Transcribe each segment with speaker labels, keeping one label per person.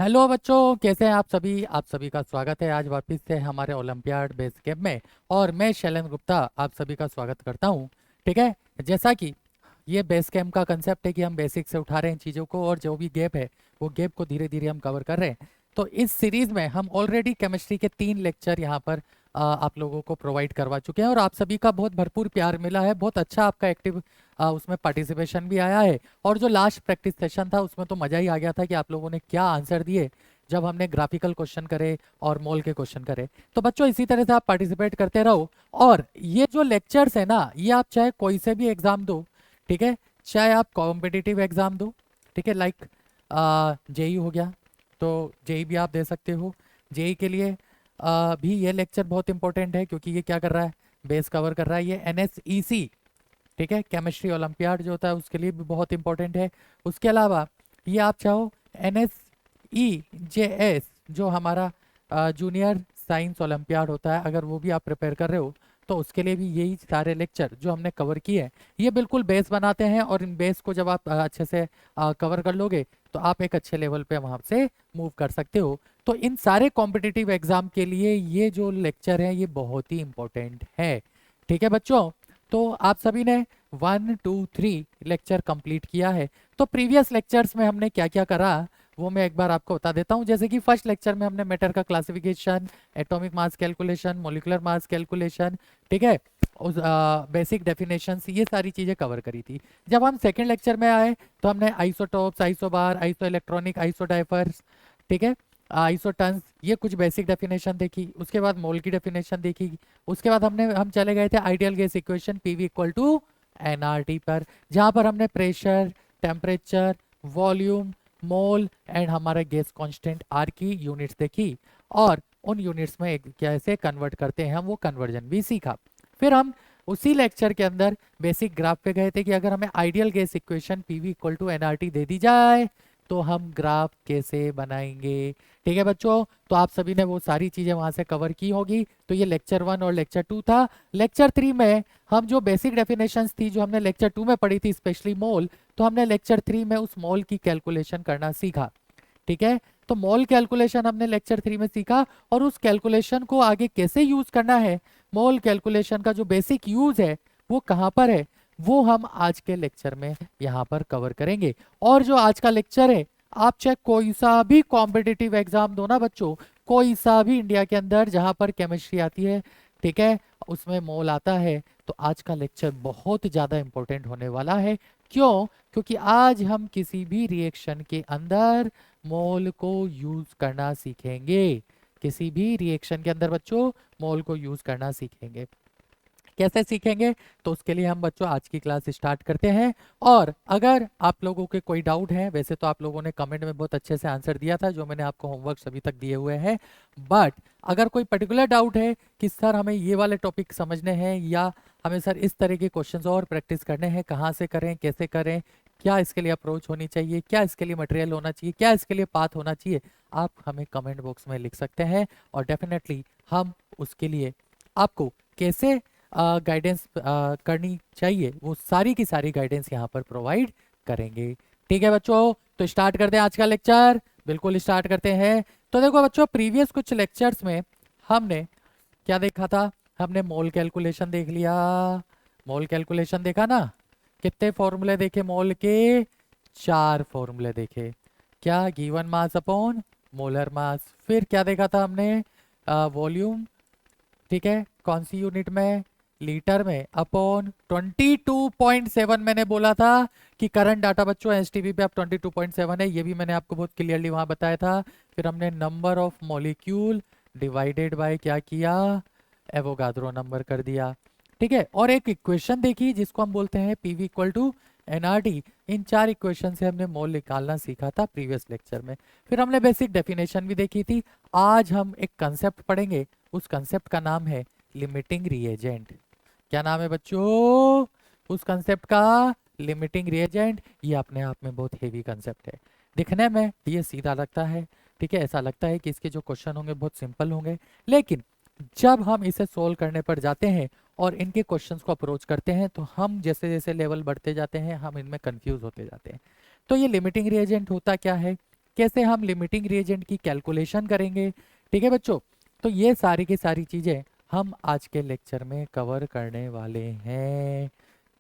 Speaker 1: Hello बच्चों, कैसे हैं आप सभी का स्वागत है आज वापस से हमारे ओलंपियाड बेस कैंप में। और मैं शैलेंद्र गुप्ता आप सभी का स्वागत करता हूं। ठीक है। जैसा कि ये बेस कैंप का कंसेप्ट है कि हम बेसिक से उठा रहे हैं चीज़ों को, और जो भी गैप है वो गैप को धीरे धीरे हम कवर कर रहे हैं। तो इस सीरीज़ में हम ऑलरेडी केमिस्ट्री के 3 लेक्चर यहाँ पर आप लोगों को प्रोवाइड करवा चुके हैं, और आप सभी का बहुत भरपूर प्यार मिला है। बहुत अच्छा आपका एक्टिव उसमें पार्टिसिपेशन भी आया है। और जो लास्ट प्रैक्टिस सेशन था उसमें तो मज़ा ही आ गया था कि आप लोगों ने क्या आंसर दिए जब हमने ग्राफिकल क्वेश्चन करे और मोल के क्वेश्चन करे। तो बच्चों इसी तरह से आप पार्टिसिपेट करते रहो। और ये जो लेक्चर्स है ना, ये आप चाहे कोई से भी एग्जाम दो, ठीक है, चाहे आप कॉम्पिटिटिव एग्जाम दो, ठीक है, लाइक जेई हो गया, तो जेई भी आप दे सकते हो। जेई के लिए भी ये लेक्चर बहुत इंपॉर्टेंट है, क्योंकि ये क्या कर रहा है, बेस कवर कर रहा है। ये एनएसईसी, ठीक है, केमिस्ट्री ओलंपियाड जो होता है उसके लिए भी बहुत इंपॉर्टेंट है। उसके अलावा ये आप चाहो NSEJS जो हमारा जूनियर साइंस ओलंपियाड होता है, अगर वो भी आप प्रिपेयर कर रहे हो तो उसके लिए भी यही सारे लेक्चर जो हमने कवर किए हैं ये बिल्कुल बेस बनाते हैं। और इन बेस को जब आप अच्छे से कवर कर लोगे तो आप एक अच्छे लेवल पे वहाँ से मूव कर सकते हो। तो इन सारे कॉम्पिटिटिव एग्जाम के लिए ये जो लेक्चर है ये बहुत ही इंपॉर्टेंट है। ठीक है बच्चों, तो आप सभी ने 1 2 3 लेक्चर कंप्लीट किया है। तो प्रीवियस लेक्चर्स में हमने क्या क्या करा वो मैं एक बार आपको बता देता हूँ। जैसे कि फर्स्ट लेक्चर में हमने मैटर का classification, atomic mass calculation, molecular mass calculation, ठीक है, उस बेसिक डेफिनेशंस, ये सारी चीज़ें कवर करी थी। जब हम सेकेंड लेक्चर में आए तो हमने isotopes, isobar, iso electronic, isodiaphers, ठीक है, आइसोटन्स, ये कुछ बेसिक डेफिनेशन देखी। उसके बाद मोल की डेफिनेशन देखी। उसके बाद हम चले गए थे ideal gas equation PV equal to NRT पर, जहाँ पर हमने pressure, temperature, volume, mole and हमारा गैस कांस्टेंट आर की यूनिट्स देखी। और उन यूनिट्स में कैसे कन्वर्ट करते हैं हम वो कन्वर्जन भी सीखा। फिर हम उसी लेक्चर के अंदर बेसिक ग्राफ पे गए थे कि अगर हमें ideal gas equation PV equal to NRT दे दी जाए तो हम ग्राफ कैसे बनाएंगे। ठीक है बच्चों, तो आप सभी ने वो सारी चीजें वहां से कवर की होगी। तो ये लेक्चर 1 और लेक्चर 2 था। लेक्चर 3 में हम जो बेसिक डेफिनेशंस थी जो हमने लेक्चर 2 में पढ़ी थी, स्पेशली मोल, तो हमने लेक्चर 3 में उस मोल की कैलकुलेशन करना सीखा। ठीक है, तो मोल कैलकुलेशन हमने लेक्चर 3 में सीखा, और उस कैलकुलेशन को आगे कैसे यूज करना है, मोल कैलकुलेशन का जो बेसिक यूज है वो कहाँ पर है, वो हम आज के लेक्चर में यहाँ पर कवर करेंगे। और जो आज का लेक्चर है, आप चाहे कोई सा भी कॉम्पिटिटिव एग्जाम दो ना बच्चों, कोई सा भी इंडिया के अंदर जहाँ पर केमिस्ट्री आती है, ठीक है, उसमें मोल आता है, तो आज का लेक्चर बहुत ज़्यादा इंपॉर्टेंट होने वाला है। क्यों? क्योंकि आज हम किसी भी रिएक्शन के अंदर मोल को यूज करना सीखेंगे। किसी भी रिएक्शन के अंदर बच्चों मोल को यूज करना सीखेंगे। कैसे सीखेंगे, तो उसके लिए हम बच्चों आज की क्लास स्टार्ट करते हैं। और अगर आप लोगों के कोई डाउट है, वैसे तो आप लोगों ने कमेंट में बहुत अच्छे से आंसर दिया था जो मैंने आपको होमवर्क अभी तक दिए हुए हैं, बट अगर कोई पर्टिकुलर डाउट है कि सर हमें ये वाले टॉपिक समझने हैं, या हमें सर इस तरह के क्वेश्चंस और प्रैक्टिस करने हैं, कहाँ से करें, कैसे करें, क्या इसके लिए अप्रोच होनी चाहिए, क्या इसके लिए मटेरियल होना चाहिए, क्या इसके लिए पाथ होना चाहिए, आप हमें कमेंट बॉक्स में लिख सकते हैं। और डेफिनेटली हम उसके लिए आपको कैसे गाइडेंस करनी चाहिए वो सारी की सारी गाइडेंस यहाँ पर प्रोवाइड करेंगे। ठीक है बच्चों, तो स्टार्ट करते हैं आज का लेक्चर। बिल्कुल स्टार्ट करते हैं। तो देखो बच्चों, प्रीवियस कुछ लेक्चर्स में हमने क्या देखा था, हमने मोल कैलकुलेशन देख लिया। मोल कैलकुलेशन देखा ना, कितने फॉर्मूले देखे मोल के, 4 फॉर्मूले देखे। क्या, given mass upon molar mass. फिर क्या देखा था हमने, वॉल्यूम, ठीक है, कौन सी यूनिट में, लीटर में, अपॉन 22.7। मैंने बोला था कि करंट डाटा बच्चों एसटीपी पे आप 22.7 है, ये भी मैंने आपको बहुत क्लियरली वहां बताया था। फिर हमने number of molecule divided by क्या किया, एवोगाद्रो नंबर कर दिया। ठीक है, और एक इक्वेशन देखी जिसको हम बोलते हैं पीवी इक्वल टू एनआरटी। इन 4 इक्वेशन से हमने मोल निकालना सीखा था प्रीवियस लेक्चर में। फिर हमने बेसिक डेफिनेशन भी देखी थी। आज हम एक कंसेप्ट पढ़ेंगे, उस कंसेप्ट का नाम है लिमिटिंग रिएजेंट। क्या नाम है बच्चों उस कंसेप्ट का, लिमिटिंग रिएजेंट। ये अपने आप में बहुत हेवी कंसेप्ट है। दिखने में ये सीधा लगता है, ठीक है, ऐसा लगता है कि इसके जो क्वेश्चन होंगे बहुत सिंपल होंगे, लेकिन जब हम इसे सोल्व करने पर जाते हैं और इनके क्वेश्चंस को अप्रोच करते हैं तो हम जैसे जैसे लेवल बढ़ते जाते हैं हम इनमें कंफ्यूज होते जाते हैं। तो ये लिमिटिंग रिएजेंट होता क्या है, कैसे हम लिमिटिंग रिएजेंट की कैलकुलेशन करेंगे। ठीक है बच्चों, तो ये सारी की सारी चीज़ें हम आज के लेक्चर में कवर करने वाले हैं।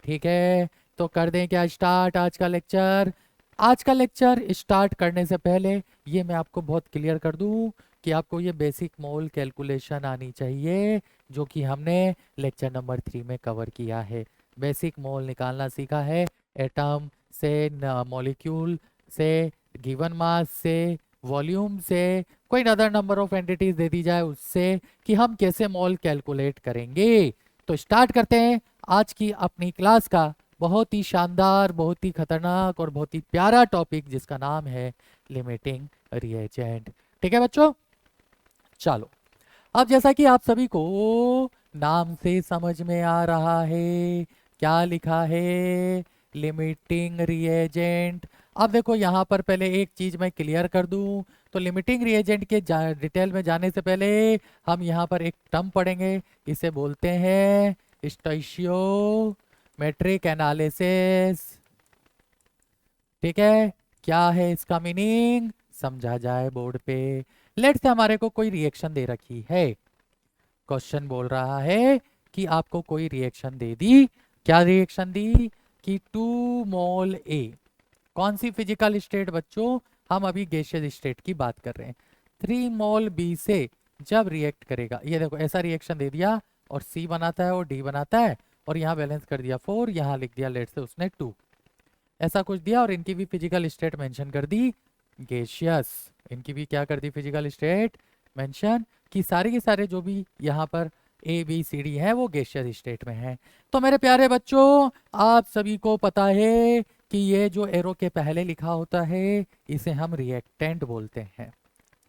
Speaker 1: ठीक है, तो कर दें क्या स्टार्ट आज का लेक्चर। आज का लेक्चर स्टार्ट करने से पहले ये मैं आपको बहुत क्लियर कर दूं कि आपको ये बेसिक मोल कैलकुलेशन आनी चाहिए, जो कि हमने लेक्चर नंबर 3 में कवर किया है। बेसिक मोल निकालना सीखा है एटम से, मॉलिक्यूल से, गिवन मास से, वॉल्यूम से, कोई अदर नंबर ऑफ एंटिटीज दे दी जाए उससे, कि हम कैसे मोल कैलकुलेट करेंगे। तो स्टार्ट करते हैं आज की अपनी क्लास का बहुत ही शानदार, बहुत ही खतरनाक और बहुत ही प्यारा टॉपिक, जिसका नाम है लिमिटिंग रिएजेंट। ठीक है बच्चों, चलो अब जैसा कि आप सभी को नाम से समझ में आ रहा है, क्या लिखा है, लिमिटिंग रिएजेंट। अब देखो यहाँ पर पहले एक चीज मैं क्लियर कर दूं, तो लिमिटिंग रिएजेंट के डिटेल में जाने से पहले हम यहाँ पर एक टर्म पढ़ेंगे, इसे बोलते हैं स्टोइशियोमेट्रिक एनालिसिस। ठीक है, क्या है इसका मीनिंग, समझा जाए बोर्ड पे। लेट्स से हमारे को कोई रिएक्शन दे रखी है, क्वेश्चन बोल रहा है कि आपको कोई रिएक्शन दे दी, क्या रिएक्शन दी कि 2 मोल ए, कौन सी फिजिकल स्टेट बच्चों, हम अभी गैसियस स्टेट की बात कर रहे हैं, 3 मोल बी से जब रिएक्ट करेगा, ये देखो ऐसा रिएक्शन दे दिया और सी बनाता है और डी बनाता है, और यहाँ बैलेंस कर दिया 4, यहाँ लिख दिया लेट से उसने 2, ऐसा कुछ दिया, और इनकी भी फिजिकल स्टेट मेंशन कर दी गैसियस, इनकी भी क्या कर दी फिजिकल स्टेट मेंशन, कि सारे के सारे जो भी यहाँ पर ए बी सी डी है वो गैसियस स्टेट में है। तो मेरे प्यारे बच्चों, आप सभी को पता है कि ये जो एरो के पहले लिखा होता है इसे हम रिएक्टेंट बोलते हैं।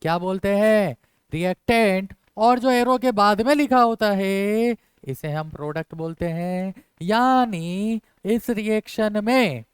Speaker 1: क्या बोलते हैं, रिएक्टेंट। और जो एरो के बाद में लिखा होता है इसे हम प्रोडक्ट बोलते हैं। यानी इस रिएक्शन में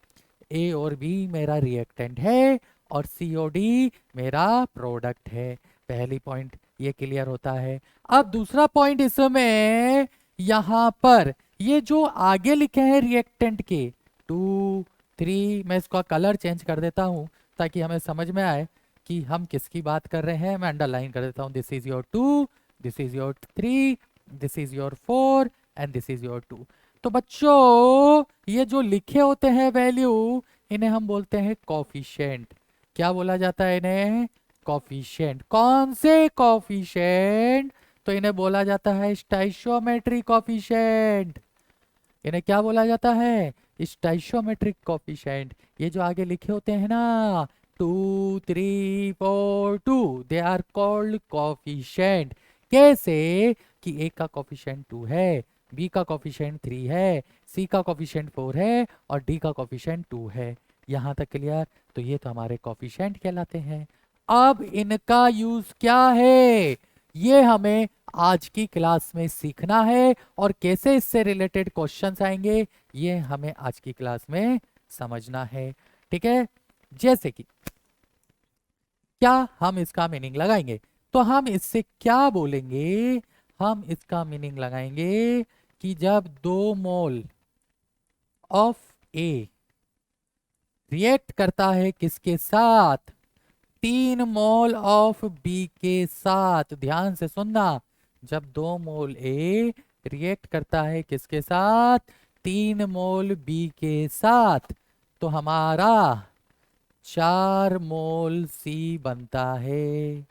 Speaker 1: ए और बी मेरा रिएक्टेंट है और सी और डी मेरा प्रोडक्ट है। पहली पॉइंट ये क्लियर होता है। अब दूसरा पॉइंट इसमें, यहां पर ये जो आगे लिखे हैं रिएक्टेंट के 2 3, मैं इसका कलर चेंज कर देता हूं ताकि हमें समझ में आए कि हम किसकी बात कर रहे हैं। मैं अंडरलाइन कर देता हूं, this is your 2, this is your 3, this is your 4 and this is your 2। तो बच्चों ये जो लिखे होते हैं वैल्यू, इन्हें हम बोलते हैं कॉफिशिएंट। क्या बोला जाता है इन्हें, कॉफिशिएंट। कौन से कॉफिशिएंट, तो इन्हें बोला जाता है स्टाइशियोमेट्रिक कॉफिशिएंट। इन्हें क्या बोला जाता है, स्टाइशियोमेट्रिक कॉफिशिएंट। ये जो आगे लिखे होते हैं ना 2 3 4 2, दे आर कॉल्ड कॉफिशिएंट। कैसे कि ए का कॉफिशिएंट 2 है, बी का कॉफिशिएंट 3 है, सी का कॉफिशिएंट 4 है और डी का कॉफिशिएंट 2 है। यहां तक क्लियर। तो ये तो हमारे कॉफिशिएंट कहलाते हैं। अब इनका यूज क्या है, ये हमें आज की क्लास में सीखना है, और कैसे इससे रिलेटेड क्वेश्चंस आएंगे ये हमें आज की क्लास में समझना है। ठीक है, जैसे कि क्या हम इसका मीनिंग लगाएंगे, तो हम इससे क्या बोलेंगे, हम इसका मीनिंग लगाएंगे कि जब 2 मोल ऑफ ए रिएक्ट करता है किसके साथ, 3 मोल ऑफ बी के साथ। ध्यान से सुनना, जब 2 मोल ए रिएक्ट करता है किसके साथ, 3 मोल बी के साथ, तो हमारा 4 मोल सी बनता है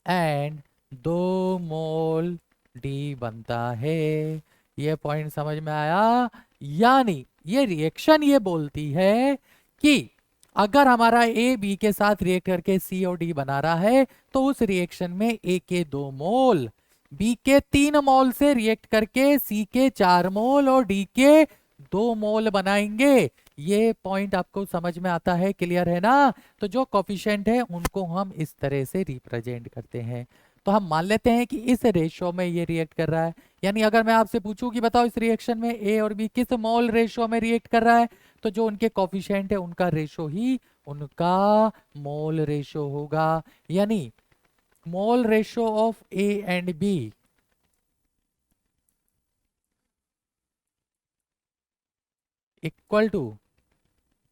Speaker 1: एंड 2 मोल डी बनता है। ये पॉइंट समझ में आया। यानी ये रिएक्शन ये बोलती है कि अगर हमारा ए बी के साथ रिएक्ट करके सी और डी बना रहा है, तो उस रिएक्शन में ए के 2 मोल, बी के 3 मोल से रिएक्ट करके सी के 4 मोल और डी के 2 मोल बनाएंगे। ये पॉइंट आपको समझ में आता है, क्लियर है ना। तो जो कोफिशिएंट है उनको हम इस तरह से रिप्रेजेंट करते हैं। तो हम मान लेते हैं कि इस रेशो में ये रिएक्ट कर रहा है। यानी अगर मैं आपसे पूछूं कि बताओ इस रिएक्शन में ए और बी किस मोल रेशो में रिएक्ट कर रहा है, तो जो उनके कोफिशिएंट है उनका रेशो ही उनका मोल रेशो होगा। यानी mole ratio of A and B equal to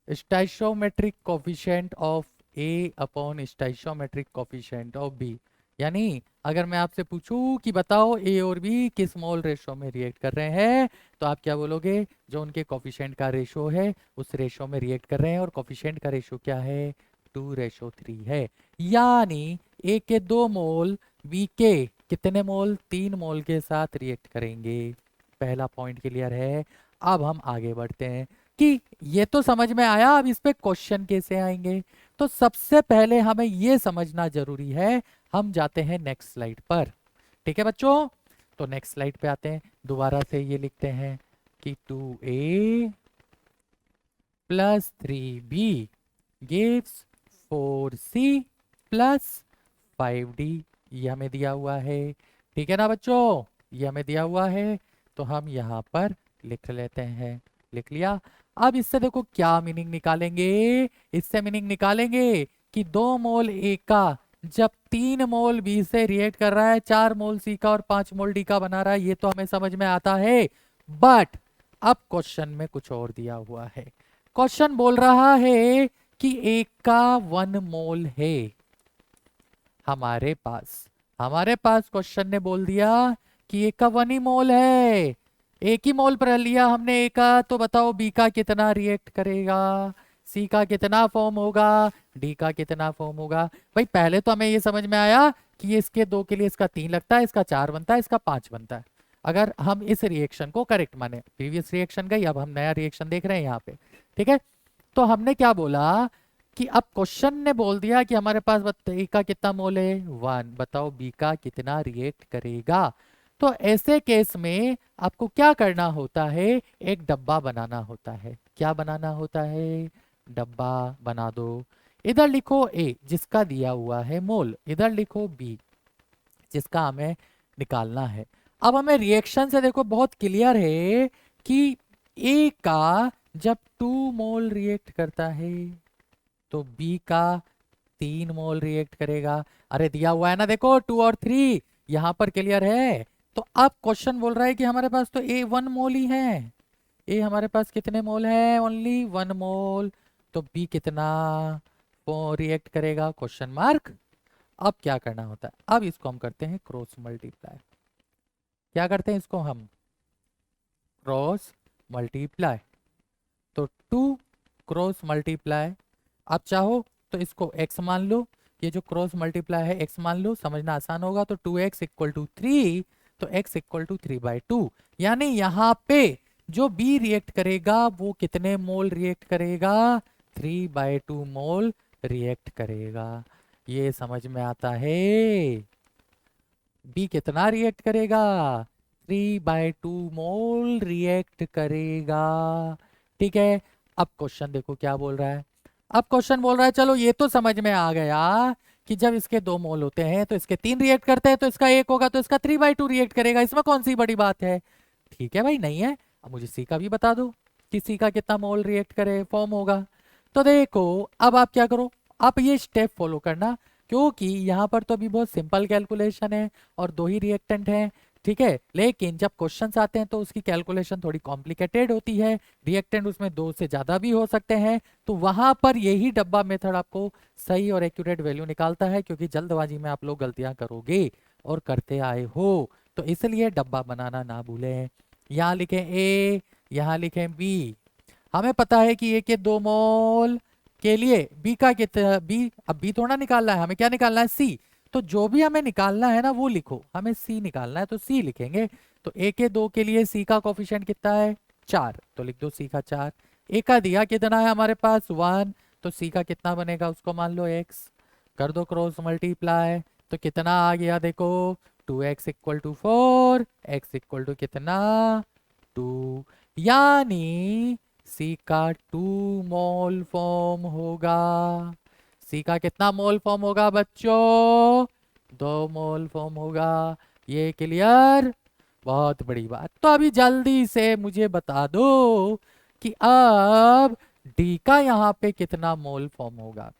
Speaker 1: stoichiometric coefficient of A upon stoichiometric coefficient of B. यानी अगर मैं आपसे पूछूं कि बताओ ए और बी किस मोल रेशो में रिएक्ट कर रहे हैं, तो आप क्या बोलोगे? जो उनके कोफिशिएंट का रेशो है उस रेशो में रिएक्ट कर रहे हैं, और कोफिशिएंट का रेशो क्या है? 2:3 है। यानी ए के 2 मोल बी के कितने मोल? 3 मोल के साथ रिएक्ट करेंगे। पहला पॉइंट क्लियर है। अब हम आगे बढ़ते हैं कि ये तो समझ में आया, अब इस पे क्वेश्चन कैसे आएंगे। तो सबसे पहले हमें ये समझना जरूरी है। हम जाते हैं नेक्स्ट स्लाइड पर। ठीक है बच्चों, तो नेक्स्ट स्लाइड पे आते हैं। दोबारा से ये लिखते हैं कि 2a plus 3b gives 4c plus 5d। ये हमें दिया हुआ है। ठीक है ना बच्चों, ये हमें दिया हुआ है, तो हम यहाँ पर लिख लेते हैं। लिख लिया। अब इससे देखो क्या मीनिंग निकालेंगे। इससे मीनिंग निकालेंगे कि 2 मोल ए का जब 3 मोल बी से रिएक्ट कर रहा है, 4 मोल सी का और 5 मोल डी का बना रहा है, ये तो हमें समझ में आता है। बट अब क्वेश्चन में कुछ और दिया हुआ है। क्वेश्चन बोल रहा है कि ए का 1 मोल है हमारे पास क्वेश्चन ने बोल दिया कि ए का 1 ही मोल है। एक ही मोल पर लिया हमने ए का, तो बताओ बी का कितना रिएक्ट करेगा, सी का कितना फॉर्म होगा, डी का कितना फॉर्म होगा। भाई पहले तो हमें ये समझ में आया कि ये इसके 2 के लिए इसका 3 लगता है, इसका 4 बनता है, इसका 5 बनता है, अगर हम इस रिएक्शन को करेक्ट माने। प्रीवियस रिएक्शन गई, अब हम नया रिएक्शन देख रहे हैं यहाँ पे। ठीक है, तो हमने क्या बोला कि अब क्वेश्चन ने बोल दिया कि हमारे पास ए का कितना मोल है? 1। बताओ बी का कितना रिएक्ट करेगा। तो ऐसे केस में आपको क्या करना होता है? एक डब्बा बनाना होता है। क्या बनाना होता है? डब्बा बना दो। इधर लिखो ए जिसका दिया हुआ है मोल, इधर लिखो बी जिसका हमें निकालना है। अब हमें रिएक्शन से देखो बहुत क्लियर है कि ए का जब 2 मोल रिएक्ट करता है तो बी का 3 मोल रिएक्ट करेगा। अरे दिया हुआ है ना, देखो 2 और 3 यहां पर क्लियर है। तो अब क्वेश्चन बोल रहा है कि हमारे पास तो ए 1 मोल ही है। ए हमारे पास कितने मोल है? ओनली 1 मोल। तो बी कितना रिएक्ट करेगा? Question mark. अब क्या करना होता है? अब इसको हम करते हैं क्रॉस मल्टीप्लाई। क्या करते हैं इसको हम? Cross multiply. तो 2 क्रॉस मल्टीप्लाई, आप चाहो तो इसको x मान लो, ये जो क्रॉस मल्टीप्लाई है x मान लो, समझना आसान होगा। तो 2x इक्वल टू 3, तो x इक्वल टू 3/2। यानी यहाँ पे जो b रिएक्ट करेगा वो कितने मोल रिएक्ट करेगा? 3/2 मोल रिएक्ट करेगा। ये समझ में आता है? b कितना रिएक्ट करेगा? 3/2 मोल रिएक्ट करेगा। ठीक है, अब क्वेश्चन देखो क्या बोल रहा है। अब क्वेश्चन बोल रहा है चलो ये तो समझ में आ गया कि जब इसके 2 मोल होते हैं तो इसके 3 रिएक्ट करते हैं, तो इसका 1 होगा तो इसका 3/2 रिएक्ट करेगा। इसमें कौन सी बड़ी बात है? ठीक है भाई, नहीं है। अब मुझे सी का भी बता दो कि सी का कितना मोल रिएक्ट करे फॉर्म होगा। तो देखो अब आप क्या करो, आप ये स्टेप फॉलो करना, क्योंकि यहाँ पर तो अभी बहुत सिंपल कैलकुलेशन है और 2 ही रिएक्टेंट हैं। ठीक है, लेकिन जब क्वेश्चंस आते हैं तो उसकी कैलकुलेशन थोड़ी कॉम्प्लिकेटेड होती है। रिएक्टेंट उसमें 2 से ज्यादा भी हो सकते हैं, तो वहां पर यही डब्बा मेथड आपको सही और एक्यूरेट वैल्यू निकालता है, क्योंकि जल्दबाजी में आप लोग गलतियां करोगे और करते आए हो, तो इसलिए डब्बा बनाना ना भूलें। यहाँ लिखें ए, यहाँ लिखें बी। हमें पता है कि ए के 2 मोल के लिए बी का कितना, बी अब बी थोड़ा निकालना है, हमें क्या निकालना है? सी। तो जो भी हमें निकालना है ना वो लिखो, हमें सी निकालना है तो सी लिखेंगे। तो ए के 2 के लिए सी का कोफिशिएंट कितना है? 4, तो लिख दो सी का 4। ए का दिया कितना है हमारे पास? 1, तो सी का कितना बनेगा उसको मान लो x। कर दो क्रॉस मल्टीप्लाई, तो कितना आ गया देखो? 2x equal to 4, x equal to कितना? 2। यानी सी का 2 मोल फॉर्म होगा। सी का कितना मोल फॉर्म होगा बच्चों? 2 मोल फॉर्म होगा। ये क्लियर? बहुत बड़ी बात। तो अभी जल्दी से मुझे बता दो कि अब डी का यहाँ पे कितना मोल फॉर्म होगा।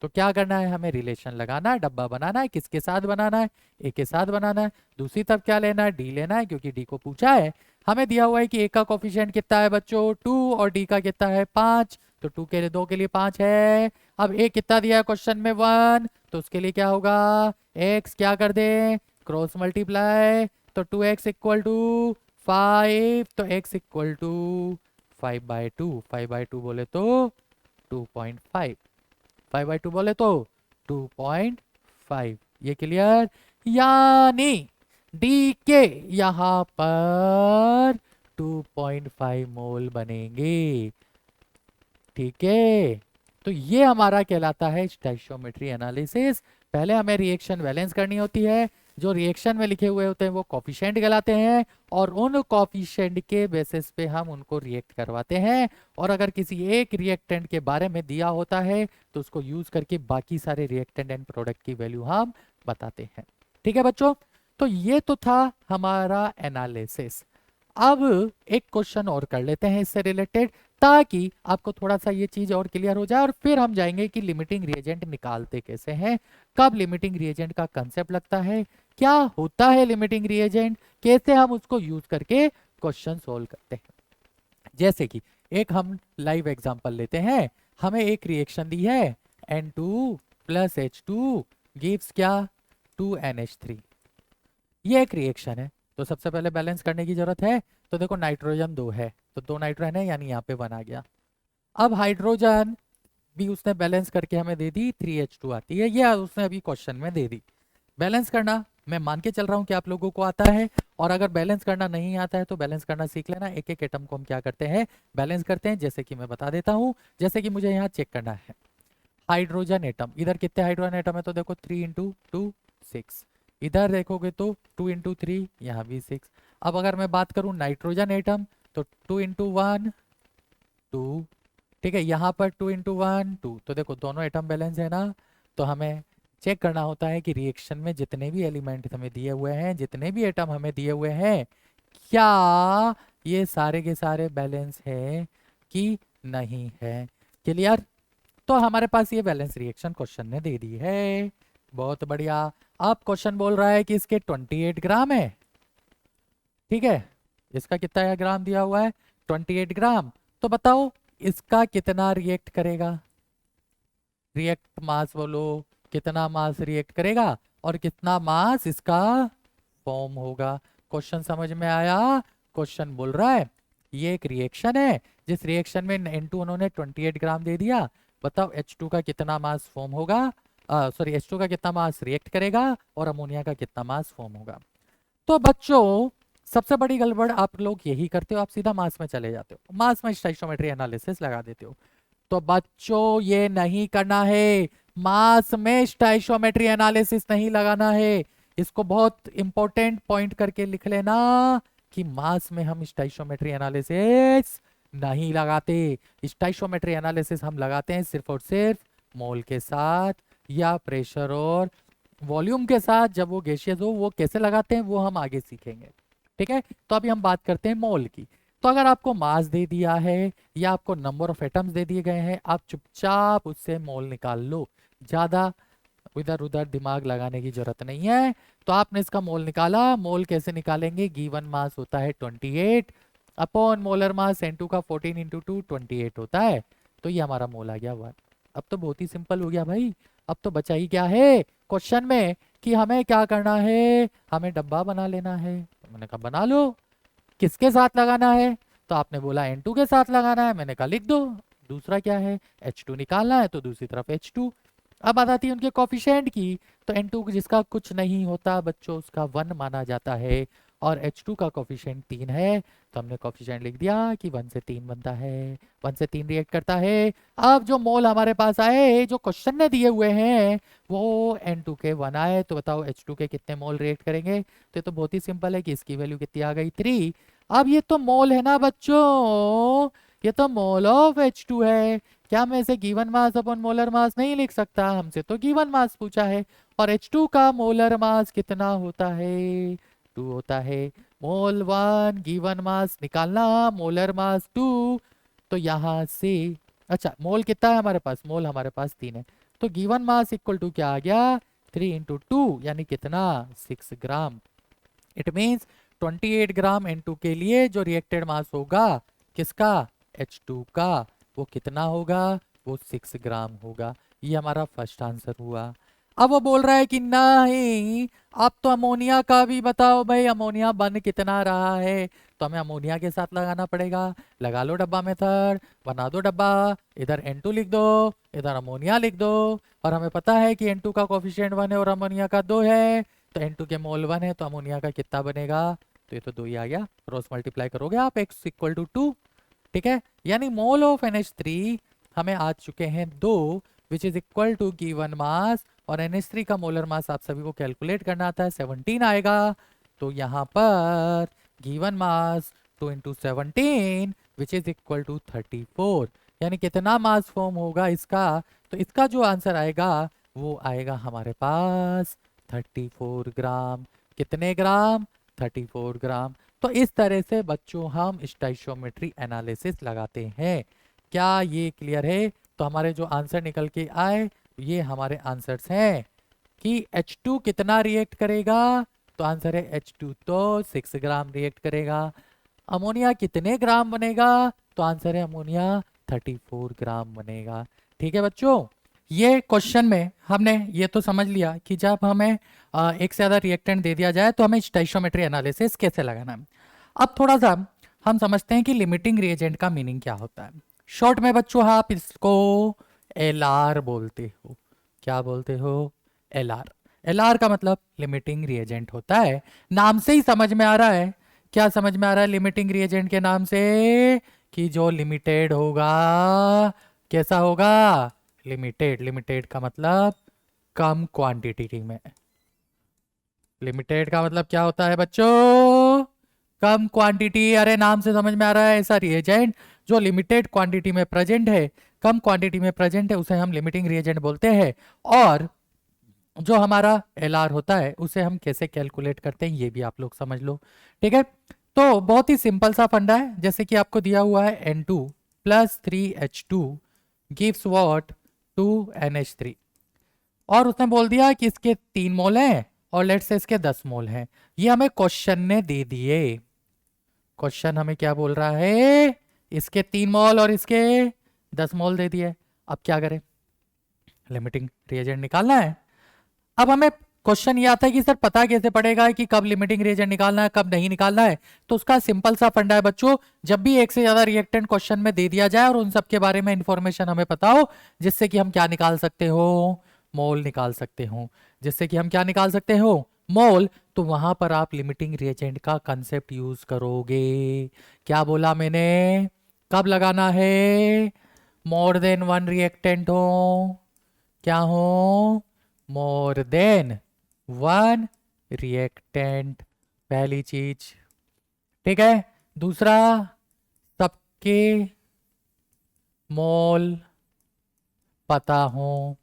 Speaker 1: तो क्या करना है? हमें रिलेशन लगाना है, डब्बा बनाना है। किसके साथ बनाना है? ए के साथ बनाना है। दूसरी तरफ क्या लेना है? डी लेना है, क्योंकि डी को पूछा है। हमें दिया हुआ है कि ए का कोफिशिएंट कितना है बच्चों? 2 और डी का कितना है? 5। तो 2 के लिए 2 के लिए 5 है। अब ए कितना दिया है क्वेश्चन में 1, तो उसके लिए क्या होगा, x क्या कर दे, क्रॉस मल्टीप्लाई, तो 2x इक्वल टू 5, तो x इक्वल टू 5/2, 5/2 बोले तो 2.5, 5/2 बोले तो 2.5। ये क्लियर, यानी डी के यहाँ पर 2.5 मोल बनेंगे। ठीक है, तो ये हमारा कहलाता है स्टोइकियोमेट्री एनालिसिस। पहले हमें रिएक्शन बैलेंस करनी होती है, जो रिएक्शन में लिखे हुए होते हैं वो कॉफिशिएंट कहलाते हैं, और उन कॉफिशिएंट के बेसिस पे हम उनको रिएक्ट करवाते हैं। और अगर किसी एक रिएक्टेंट के बारे में दिया होता है तो उसको यूज करके बाकी सारे रिएक्टेंट एंड प्रोडक्ट की वैल्यू हम बताते हैं। ठीक है बच्चों, तो ये तो था हमारा एनालिसिस। अब एक क्वेश्चन और कर लेते हैं इससे रिलेटेड, ताकि आपको थोड़ा सा ये चीज और क्लियर हो जाए, और फिर हम जाएंगे कि लिमिटिंग रिएजेंट निकालते कैसे हैं, कब लिमिटिंग रिएजेंट का कंसेप्ट लगता है, क्या होता है लिमिटिंग रिएजेंट, कैसे हम उसको यूज करके क्वेश्चन सोल्व करते हैं। जैसे कि एक हम लाइव एग्जांपल लेते हैं, हमें एक रिएक्शन दी है N2 प्लस H2 गिव्स क्या, 2NH3। ये एक रिएक्शन है, तो सबसे पहले बैलेंस करने की जरूरत है। तो देखो नाइट्रोजन 2 है, तो 2 नाइट्रोजन है, यानी यहाँ पे 1 आ गया। अब हाइड्रोजन भी उसने बैलेंस करके हमें दे दी, 3H2 आती है, ये उसने अभी क्वेश्चन में दे दी। बैलेंस करना मैं मान के चल रहा हूँ कि आप लोगों को आता है, और अगर बैलेंस करना नहीं आता है तो बैलेंस करना सीख लेना। एक एक एटम को हम क्या करते हैं, बैलेंस करते हैं। जैसे कि मैं बता देता हूँ, जैसे कि मुझे यहाँ चेक करना है हाइड्रोजन एटम, इधर कितने हाइड्रोजन एटम है, तो देखो 3 इंटू 2 6, इधर देखोगे तो 2 इंटू 3, यहाँ भी 6। अब अगर मैं बात करूँ नाइट्रोजन एटम, तो 2 इंटू 1 2, ठीक है, यहाँ पर 2 इंटू 1 2, तो देखो दोनों एटम बैलेंस है ना। तो हमें चेक करना होता है कि रिएक्शन में जितने भी एलिमेंट हमें दिए हुए हैं, जितने भी एटम हमें दिए हुए हैं, क्या ये सारे के सारे बैलेंस है कि नहीं है। क्लियर, तो हमारे पास ये बैलेंस रिएक्शन क्वेश्चन ने दे दी है। बहुत बढ़िया। अब क्वेश्चन बोल रहा है कि इसके 28 ग्राम है, ठीक है, इसका कितना ग्राम दिया हुआ है, 28 ग्राम। तो बताओ इसका कितना रिएक्ट करेगा, रिएक्ट मास बोलो, कितना मास रिएक्ट करेगा और कितना मास इसका फॉर्म होगा। क्वेश्चन समझ में आया। क्वेश्चन बोल रहा है ये एक रिएक्शन है, जिस रिएक्शन में N2 उन्होंने 28 ग्राम दे दिया, बताओ H2 का कितना मास फॉर्म होगा, सॉरी H2 का कितना मास रिएक्ट करेगा और अमोनिया का कितना मास फॉर्म होगा। तो बच्चों सबसे बड़ी गड़बड़ आप लोग यही करते हो, आप सीधा मास में चले जाते हो, मास में स्टोइकियोमेट्री एनालिसिस लगा देते हो। तो बच्चों ये नहीं करना है, मास में स्टोइकियोमेट्री एनालिसिस नहीं लगाना है। इसको बहुत इंपॉर्टेंट पॉइंट करके लिख लेना कि मास में हम स्टोइकियोमेट्री एनालिसिस नहीं लगाते। स्टोइकियोमेट्री एनालिसिस हम लगाते हैं सिर्फ और सिर्फ मोल के साथ या प्रेशर और वॉल्यूम के साथ। जब वो गैसियस हो वो कैसे लगाते हैं वो हम आगे सीखेंगे। ठीक है, तो अभी हम बात करते हैं मोल की। तो अगर आपको मास दे दिया है या आपको नंबर ऑफ एटम्स दे दिए गए हैं, आप चुपचाप उससे मोल निकाल लो, ज्यादा इधर उधर दिमाग लगाने की जरूरत नहीं है। तो आपने इसका मोल निकाला, मोल कैसे निकालेंगे, गिवन मास होता है 28 अपॉन मोलर मास N2 का 14 इंटू 2 28 होता है, तो ये हमारा मोल आ गया 1। अब तो बहुत ही सिंपल हो गया भाई। अब तो बचा ही क्या है क्वेश्चन में कि हमें क्या करना है, हमें डब्बा बना लेना है। तो मैंने कहा बना लो, किसके साथ लगाना है, तो आपने बोला N2 के साथ लगाना है, मैंने कहा लिख दो। दूसरा क्या है, H2 निकालना है, तो दूसरी तरफ H2। अब बात आती है उनके कोफिशिएंट की, तो N2 जिसका कुछ नहीं होता बच्चों उसका 1 माना जाता है, और H2 का कोफिशिएंट 3 है, तो हमने कोफिशिएंट लिख दिया कि 1 से 3 बनता है, 1 से 3 रिएक्ट करता है। अब जो मोल हमारे पास आए, जो क्वेश्चन ने दिए हुए हैं, वो N2 के 1 आए, तो बताओ H2 के कितने मोल रिएक्ट करेंगे। तो ये तो बहुत ही सिंपल है कि इसकी वैल्यू कितनी आ गई 3। अब ये तो मोल है ना बच्चों, ये तो मोल ऑफ H2 है। क्या मैं इसे given mass upon molar mass नहीं लिख सकता, हमसे तो गिवन मास पूछा है, और H2 का मोलर मास कितना होता है, 2 होता है। मोल 1 गिवन मास निकालना, मोलर मास 2, तो यहां से अच्छा मोल कितना है हमारे पास, मोल हमारे पास 3 है, तो गिवन मास इक्वल टू क्या आ गया 3 इंटू 2, यानी कितना 6 ग्राम। इट मीन्स 28 ग्राम N2 के लिए जो रिएक्टेड मास होगा किसका, H2 का, वो कितना होगा, वो 6 ग्राम होगा। ये हमारा फर्स्ट आंसर हुआ। अब वो बोल रहा है कि नहीं, अब तो अमोनिया का भी बताओ भाई, अमोनिया बन कितना रहा है। तो हमें अमोनिया के साथ लगाना पड़ेगा। लगा लो डब्बा मेथड, बना दो डब्बा, इधर N2 लिख दो, इधर अमोनिया लिख दो। और हमें पता है कि N2 का कोफिशिएंट 1 है और अमोनिया का 2 है, तो N2 के मोल 1 है, तो अमोनिया का कितना बनेगा, तो ये तो 2 ही आ गया। क्रॉस मल्टीप्लाई करोगे आप, x इक्वल टू 2। ठीक है, यानी मोल ऑफ NH3 हमें आ चुके हैं 2, which is equal to given mass, और NH3 का मोलर मास आप सभी को कैलकुलेट करना आता है, 17 आएगा। तो यहाँ पर given mass 2 into 17 which is equal to 34, यानी कितना मास फॉर्म होगा इसका, तो इसका जो आंसर आएगा वो आएगा हमारे पास 34 ग्राम। कितने ग्राम, 34 ग्राम। तो इस तरह से बच्चों हम स्टोइचियोमेट्री एनालिसिस लगाते हैं। क्या ये क्लियर है? तो हमारे जो आंसर निकल के आए ये हमारे आंसर्स हैं कि H2 कितना रिएक्ट करेगा, तो आंसर है H2 तो 6 ग्राम रिएक्ट करेगा। अमोनिया कितने ग्राम बनेगा, तो आंसर है अमोनिया 34 ग्राम बनेगा। ठीक है बच्चों, ये क्वेश्चन में हमने ये तो समझ लिया कि जब हमें एक से ज़्यादा रिएक्टेंट दे दिया जाए तो हमें स्टोइचियोमेट्री एनालिसिस कैसे लगाना है। अब थोड़ा सा हम समझते हैं कि लिमिटिंग रिएजेंट का मीनिंग क्या होता है। शॉर्ट में बच्चों आप इसको LR बोलते हो। क्या बोलते हो? LR। LR का मतलब लिमिटिंग रिएजेंट होता है। नाम से ही समझ में आ रहा है, क्या समझ में आ रहा है लिमिटिंग रिएजेंट के नाम से, कि जो लिमिटेड होगा। कैसा होगा? लिमिटेड। लिमिटेड का मतलब कम क्वांटिटी में। लिमिटेड का मतलब क्या होता है बच्चों? कम क्वांटिटी। अरे नाम से समझ में आ रहा है, ऐसा रिएजेंट जो लिमिटेड क्वांटिटी में प्रेजेंट है, कम क्वांटिटी में प्रेजेंट है, उसे हम लिमिटिंग रिएजेंट बोलते हैं। और जो हमारा LR होता है उसे हम कैसे कैलकुलेट करते हैं ये भी आप लोग समझ लो। ठीक है, तो बहुत ही सिंपल सा फंडा है। जैसे कि आपको दिया हुआ है N2 plus 3H2 gives what 2NH3, और उसने बोल दिया कि इसके 3 मोल हैं और लेट्स से इसके 10 मोल हैं। ये हमें क्वेश्चन ने दे दिए। क्वेश्चन हमें क्या बोल रहा है, इसके 3 मोल और इसके 10 मोल दे दिए। अब क्या करें, लिमिटिंग रिएजेंट निकालना है। अब हमें क्वेश्चन ये आता है कि सर पता कैसे पड़ेगा कि कब लिमिटिंग रिएजेंट निकालना है कब नहीं निकालना है। तो उसका सिंपल सा फंडा है बच्चों, जब भी एक से ज्यादा रिएक्टेंट क्वेश्चन में दे दिया जाए और उन सब के बारे में इंफॉर्मेशन हमें पता हो, जिससे कि हम क्या निकाल सकते हो, मोल निकाल सकते हो। जिससे कि हम क्या निकाल सकते हो, मोल। तो वहां पर आप लिमिटिंग रिएजेंट का कंसेप्ट यूज करोगे। क्या बोला मैंने, कब लगाना है, मोर देन 1 रिएक्टेंट हो। क्या हो, मोर देन 1 रिएक्टेंट, पहली चीज। ठीक है, दूसरा, सबके मोल पता हो,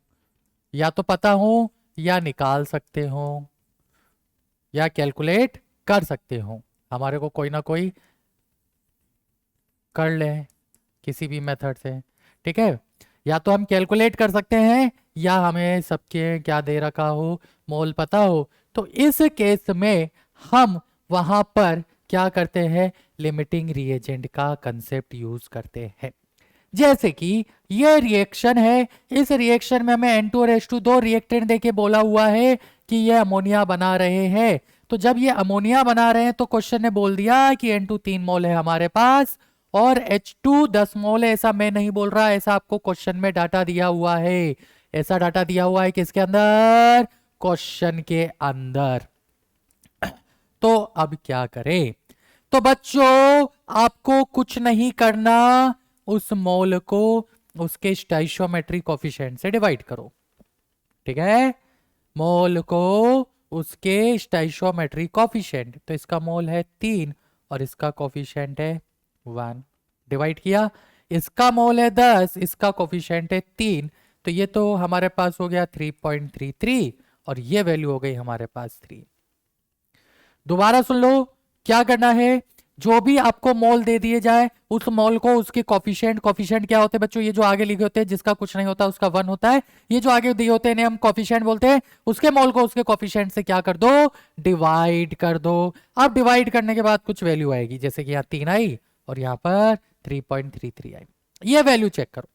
Speaker 1: या तो पता हो या निकाल सकते हो या कैलकुलेट कर सकते हो। हमारे को कोई ना कोई कर ले किसी भी मेथड से। ठीक है, या तो हम कैलकुलेट कर सकते हैं या हमें सबके क्या दे रखा हो, मोल पता हो। तो इस केस में हम वहां पर क्या करते हैं, लिमिटिंग रिएजेंट का कंसेप्ट यूज करते हैं। जैसे कि ये रिएक्शन है, इस रिएक्शन में हमें N2 और H2 दो रिएक्टेंट देके बोला हुआ है कि ये अमोनिया बना रहे हैं। तो जब ये अमोनिया बना रहे हैं तो क्वेश्चन ने बोल दिया कि N2 3 मोल है हमारे पास और H2 10 मोल है। ऐसा मैं नहीं बोल रहा, ऐसा आपको क्वेश्चन में डाटा दिया हुआ है। ऐसा डाटा दिया हुआ है किसके अंदर, क्वेश्चन के अंदर। तो अब क्या करें, तो बच्चों आपको कुछ नहीं करना, उस मोल को उसके स्टोइचियोमेट्री कोफिशिएंट से डिवाइड करो। ठीक है, मोल को उसके स्टोइचियोमेट्री कोफिशिएंट, तो इसका मोल है 3 और इसका कोफिशिएंट है 1, डिवाइड किया। इसका मोल है 10, इसका कोफिशिएंट है 3, तो ये तो हमारे पास हो गया 3.33 और ये वैल्यू हो गई हमारे पास 3। दोबारा सुन लो, क्या करना है, जो भी आपको मोल दे दिए जाए उस मोल को उसके कोफिशिएंट, कोफिशिएंट क्या होते हैं बच्चों, ये जो आगे लिखे होते हैं जिसका कुछ नहीं होता उसका 1 होता है, ये जो आगे दिए होते हैं इन्हें हम कोफिशिएंट बोलते हैं, उसके मोल को उसके कोफिशिएंट से क्या कर दो, डिवाइड कर दो। अब डिवाइड करने के बाद कुछ वैल्यू आएगी, जैसे कि यहाँ 3 आई और यहाँ पर 3.33 आई। ये वैल्यू चेक करो,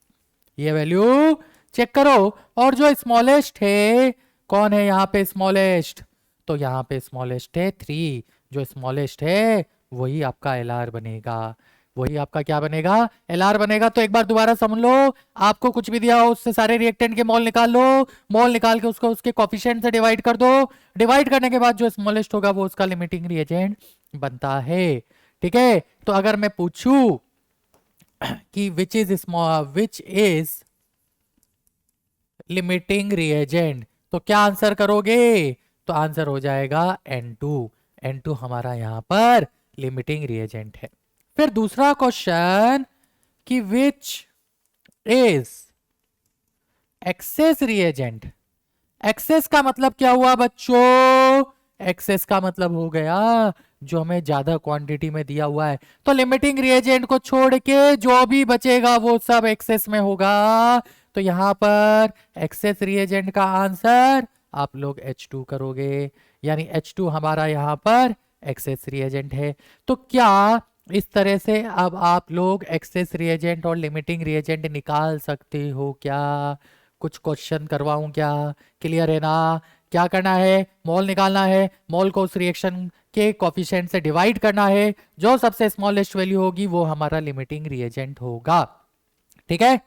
Speaker 1: ये वैल्यू चेक करो। और जो स्मॉलेस्ट है, कौन है यहाँ पे स्मॉलेस्ट? तो यहाँ पे स्मॉलेस्ट है 3। जो स्मॉलेस्ट है वही आपका एल आर बनेगा, वही आपका क्या बनेगा? एल आर बनेगा। तो एक बार दोबारा समझ लो, आपको कुछ भी दिया हो उससे सारे रिएक्टेंट के मोल निकाल लो, मोल निकाल के उसको उसके कोफिशिएंट से डिवाइड कर दो, डिवाइड करने के बाद जो स्मॉलेस्ट होगा वो उसका लिमिटिंग रिएजेंट बनता है। ठीक है, तो अगर मैं पूछूं कि विच इज लिमिटिंग रिएजेंट, तो क्या आंसर करोगे? तो आंसर हो जाएगा N2। N2 हमारा यहां पर लिमिटिंग रिएजेंट है। फिर दूसरा क्वेश्चन कि which is excess reagent. Excess का मतलब क्या हुआ बच्चों? एक्सेस का मतलब हो गया जो हमें ज्यादा क्वांटिटी में दिया हुआ है। तो लिमिटिंग रिएजेंट को छोड़ के जो भी बचेगा वो सब एक्सेस में होगा। तो यहां पर एक्सेस रिएजेंट का आंसर आप लोग H2 करोगे, यानी H2 हमारा यहां पर एक्सेस रिएजेंट है। तो क्या इस तरह से अब आप लोग एक्सेस रिएजेंट और लिमिटिंग रिएजेंट निकाल सकते हो क्या? कुछ क्वेश्चन करवाऊं क्या? क्लियर है ना? क्या करना है? मोल निकालना है, मोल को उस रिएक्शन के कोफिशिएंट से डिवाइड करना है, जो सबसे स्मॉलेस्ट वैल्यू होगी वो हमारा लिमिटिंग रिएजेंट होगा। ठीक है,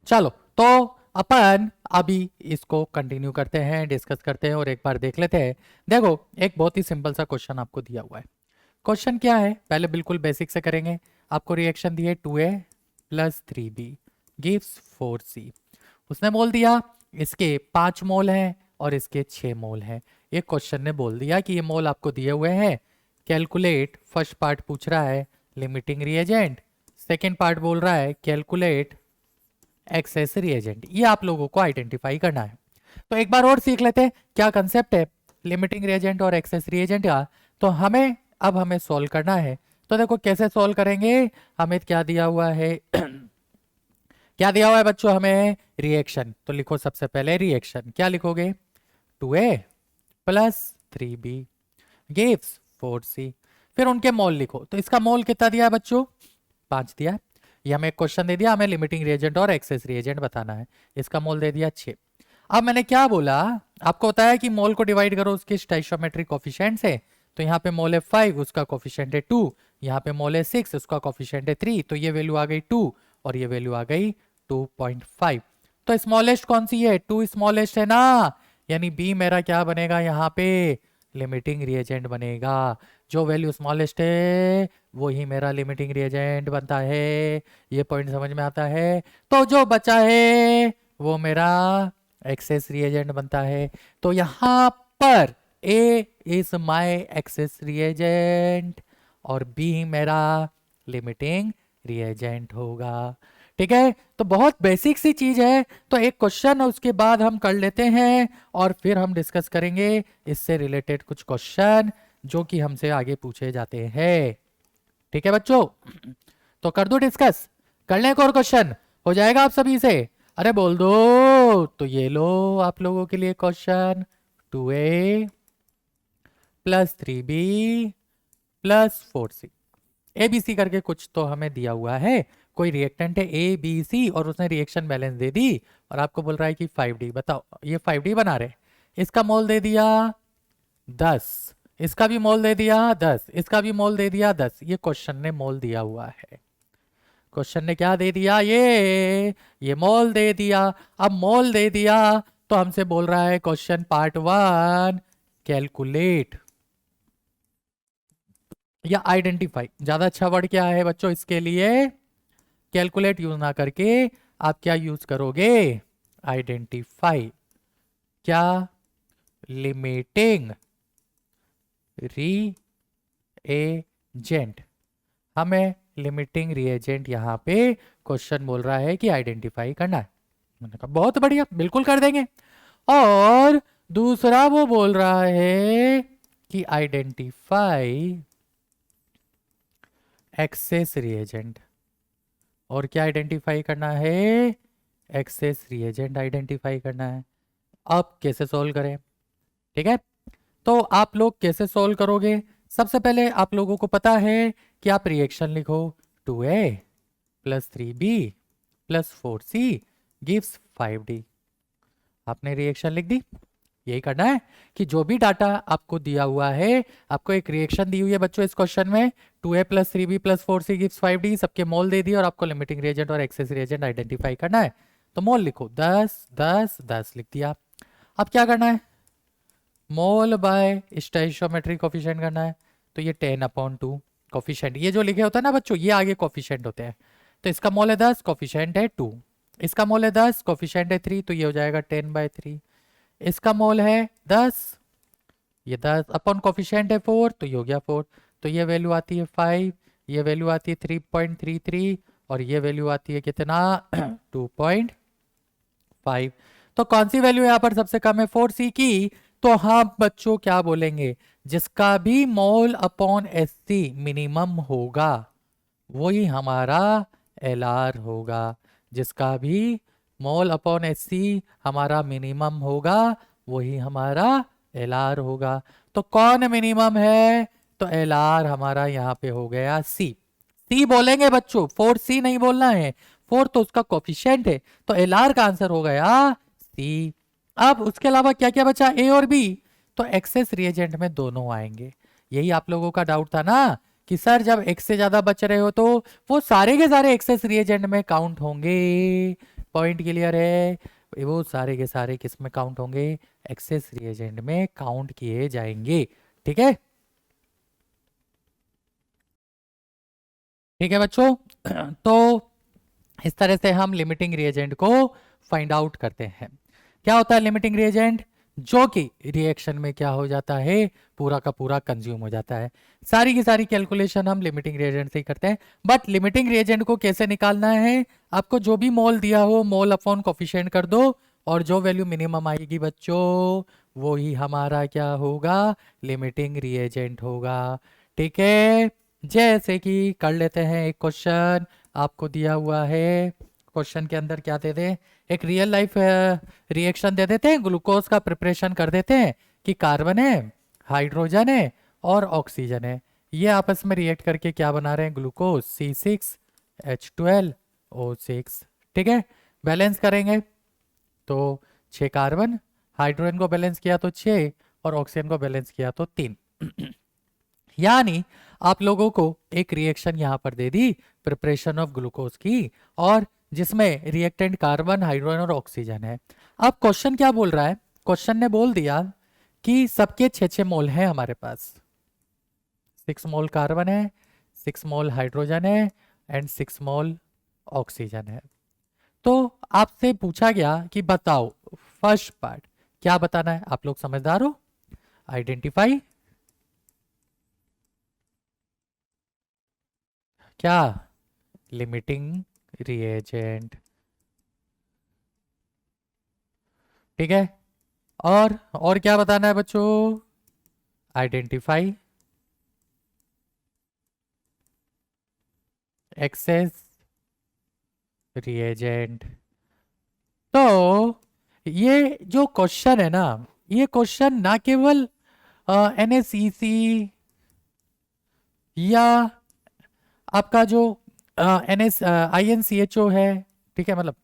Speaker 1: चलो तो अपन अभी इसको कंटिन्यू करते हैं, डिस्कस करते हैं और एक बार देख लेते हैं। देखो, एक बहुत ही सिंपल सा क्वेश्चन आपको दिया हुआ है। क्वेश्चन क्या है, पहले बिल्कुल बेसिक से करेंगे। आपको रिएक्शन दी है 2A plus 3B gives 4C। उसने बोल दिया इसके 5 मोल हैं और इसके 6 मोल हैं। ये क्वेश्चन ने बोल दिया कि ये मोल आपको दिए हुए हैं, कैलकुलेट। फर्स्ट पार्ट पूछ रहा है लिमिटिंग रिएजेंट, सेकेंड पार्ट बोल रहा है कैलकुलेट एक्सेस रिएजेंट। ये आप लोगों को आइडेंटिफाई करना है। तो एक बार और सीख लेते हैं क्या कंसेप्ट है लिमिटिंग रिएजेंट और एक्सेस रिएजेंट का। तो हमें सॉल्व करना है। तो देखो कैसे सॉल्व करेंगे। हमें क्या दिया हुआ है क्या दिया हुआ है बच्चों? हमें रिएक्शन। तो लिखो सबसे पहले रिएक्शन, क्या लिखोगे? 2A plus 3B gives 4C। फिर उनके मोल लिखो। तो इसका मोल कितना दिया है बच्चों? 5 दिया है। ये हमें क्वेश्चन दे दिया, हमें लिमिटिंग रिएजेंट और एक्सेस रिएजेंट बताना है। इसका मोल दे दिया 6। अब मैंने क्या बोला आपको, बताया कि मोल को डिवाइड करो उसके स्टोइचियोमेट्रिक कोफिशिएंट से। तो यहाँ पे मोल है 5, उसका कोफिशिएंट है 2। यहाँ पे मोल है 6, उसका कोफिशिएंट है 3। तो ये वैल्यू आ गई 2 और ये वैल्यू आ गई 2.5। तो स्मॉलेस्ट कौन सी है? 2 स्मॉलेस्ट है ना, यानी बी मेरा क्या बनेगा यहाँ पे? लिमिटिंग रिएजेंट बनेगा। जो वैल्यू स्मॉलेस्ट है वही मेरा लिमिटिंग रिएजेंट बनता है। ये पॉइंट समझ में आता है? तो जो बचा है वो मेरा एक्सेस रिएजेंट बनता है। तो यहां पर ए इज माय एक्सेस रिएजेंट और बी मेरा लिमिटिंग रिएजेंट होगा। ठीक है, तो बहुत बेसिक सी चीज है। तो एक क्वेश्चन उसके बाद हम कर लेते हैं और फिर हम डिस्कस करेंगे इससे रिलेटेड कुछ क्वेश्चन जो कि हमसे आगे पूछे जाते हैं। ठीक है बच्चों, तो कर दो डिस्कस, कर लें एक और क्वेश्चन, हो जाएगा आप सभी से? अरे बोल दो। तो ये लो आप लोगों के लिए question 2A plus 3B plus 4C। ABC करके कुछ तो हमें दिया हुआ है, कोई रिएक्टेंट है ABC और उसने रिएक्शन बैलेंस दे दी और आपको बोल रहा है कि 5D। बताओ, ये 5D बना रहे, इसका मोल दे दिया 10, इसका भी मोल दे दिया 10, इसका भी मोल दे दिया 10। ये क्वेश्चन ने मोल दिया हुआ है। क्वेश्चन ने क्या दे दिया? ये मोल दे दिया। अब मोल दे दिया तो हमसे बोल रहा है क्वेश्चन पार्ट 1 कैलकुलेट या आइडेंटिफाई। ज्यादा अच्छा वर्ड क्या है बच्चों इसके लिए? कैलकुलेट यूज ना करके आप क्या यूज करोगे? आइडेंटिफाई। क्या? Limiting reagent. हमें लिमिटिंग रिएजेंट यहाँ पे क्वेश्चन बोल रहा है कि आइडेंटिफाई करना है। मैंने कहा बहुत बढ़िया, बिल्कुल कर देंगे। और दूसरा वो बोल रहा है कि आइडेंटिफाई एक्सेस रिएजेंट। और क्या आइडेंटिफाई करना है? एक्सेस रिएजेंट आइडेंटिफाई करना है। अब कैसे सॉल्व करें? ठीक है, तो आप लोग कैसे सॉल्व करोगे सबसे पहले आप लोगों को पता है कि आप रिएक्शन लिखो, 2A plus 3B plus 4C gives 5D। आपने रिएक्शन लिख दी। यही करना है कि जो भी डाटा आपको दिया हुआ है, आपको एक रिएक्शन दी हुई है बच्चों इस क्वेश्चन में, 2A plus 3B plus 4C gives 5D, सबके मोल दे दिए और आपको लिमिटिंग रिएजेंट और एक्सेस रिएजेंट आइडेंटिफाई करना है। तो मोल लिखो 10 10 10 लिख दिया। अब क्या करना है, मोल बाय स्टोइचियोमेट्री कोफिशिएंट करना है। तो ये 10/2 कोफिशिएंट, ये जो लिखे होता है ना बच्चों, ये आगे कोफिशिएंट होते हैं। तो इसका मोल है 10, कोफिशिएंट है 2। इसका मोल है 10, कोफिशिएंट है 3, तो ये हो जाएगा 10/3। इसका मोल है 10, ये 10 अपॉन कोफिशिएंट है 4, तो ये हो गया 4। तो ये वैल्यू आती है 5, ये वैल्यू आती है 3.33 और ये वैल्यू आती है कितना 2.5। तो कौन सी वैल्यू यहाँ पर सबसे कम है, 4C की। तो हम बच्चों क्या बोलेंगे, जिसका भी मोल अपॉन एससी मिनिमम होगा वही हमारा एलआर होगा। जिसका भी मोल अपॉन एससी हमारा मिनिमम होगा वही हमारा एलआर होगा। तो कौन मिनिमम है, तो एलआर हमारा यहाँ पे हो गया सी। सी बोलेंगे बच्चों, 4C नहीं बोलना है, 4 तो उसका कोफिशिएंट है, तो एलआर का आंसर हो गया सी। अब उसके अलावा क्या क्या बचा, ए और बी। तो एक्सेस रिएजेंट में दोनों आएंगे। यही आप लोगों का डाउट था ना कि सर जब एक्स से ज्यादा बच रहे हो तो वो सारे के सारे एक्सेस रिएजेंट में काउंट होंगे। पॉइंट क्लियर है, वो सारे के सारे किस में काउंट होंगे, एक्सेस रिएजेंट में काउंट किए जाएंगे। ठीक है, ठीक है बच्चों। तो इस तरह से हम लिमिटिंग रिएजेंट को फाइंड आउट करते हैं। क्या होता है लिमिटिंग रिएजेंट, जो कि रिएक्शन में क्या हो जाता है, पूरा का पूरा कंज्यूम हो जाता है। सारी की सारी कैलकुलेशन हम लिमिटिंग रिएजेंट से ही करते हैं। बट लिमिटिंग रिएजेंट को कैसे निकालना है, आपको जो भी मोल दिया हो मोल अपॉन कोफिशिएंट कर दो और जो वैल्यू मिनिमम आएगी बच्चों वो ही हमारा क्या होगा, लिमिटिंग रिएजेंट होगा। ठीक है, जैसे कि कर लेते हैं एक क्वेश्चन आपको दिया हुआ है। क्वेश्चन के अंदर क्या दे दे, एक रियल लाइफ रिएक्शन दे देते हैं, ग्लूकोज का प्रिपरेशन कर देते हैं कि कार्बन है, हाइड्रोजन है और ऑक्सीजन है। ये आपस में रिएक्ट करके क्या बना रहे हैं, ग्लूकोज C6H12O6। ठीक है, बैलेंस करेंगे तो 6 कार्बन, हाइड्रोजन को बैलेंस किया तो 6 और ऑक्सीजन को बैलेंस किया तो 3। यानी आप लोगों को एक रिएक्शन यहां पर दे दी प्रिपरेशन ऑफ ग्लूकोज की, और जिसमें रिएक्टेंट कार्बन, हाइड्रोजन और ऑक्सीजन है। अब क्वेश्चन क्या बोल रहा है, क्वेश्चन ने बोल दिया कि सबके 6 मोल हैं हमारे पास, 6 मोल कार्बन है, 6 मोल हाइड्रोजन है एंड 6 मोल ऑक्सीजन है। तो आपसे पूछा गया कि बताओ फर्स्ट पार्ट क्या बताना है, आप लोग समझदार हो, आइडेंटिफाई क्या, लिमिटिंग रिएजेंट। ठीक है, और क्या बताना है बच्चों, आइडेंटिफाई एक्सेस रिएजेंट। तो ये जो क्वेश्चन है ना, ये क्वेश्चन ना केवल NaCC या आपका जो INCHO है, ठीक है, मतलब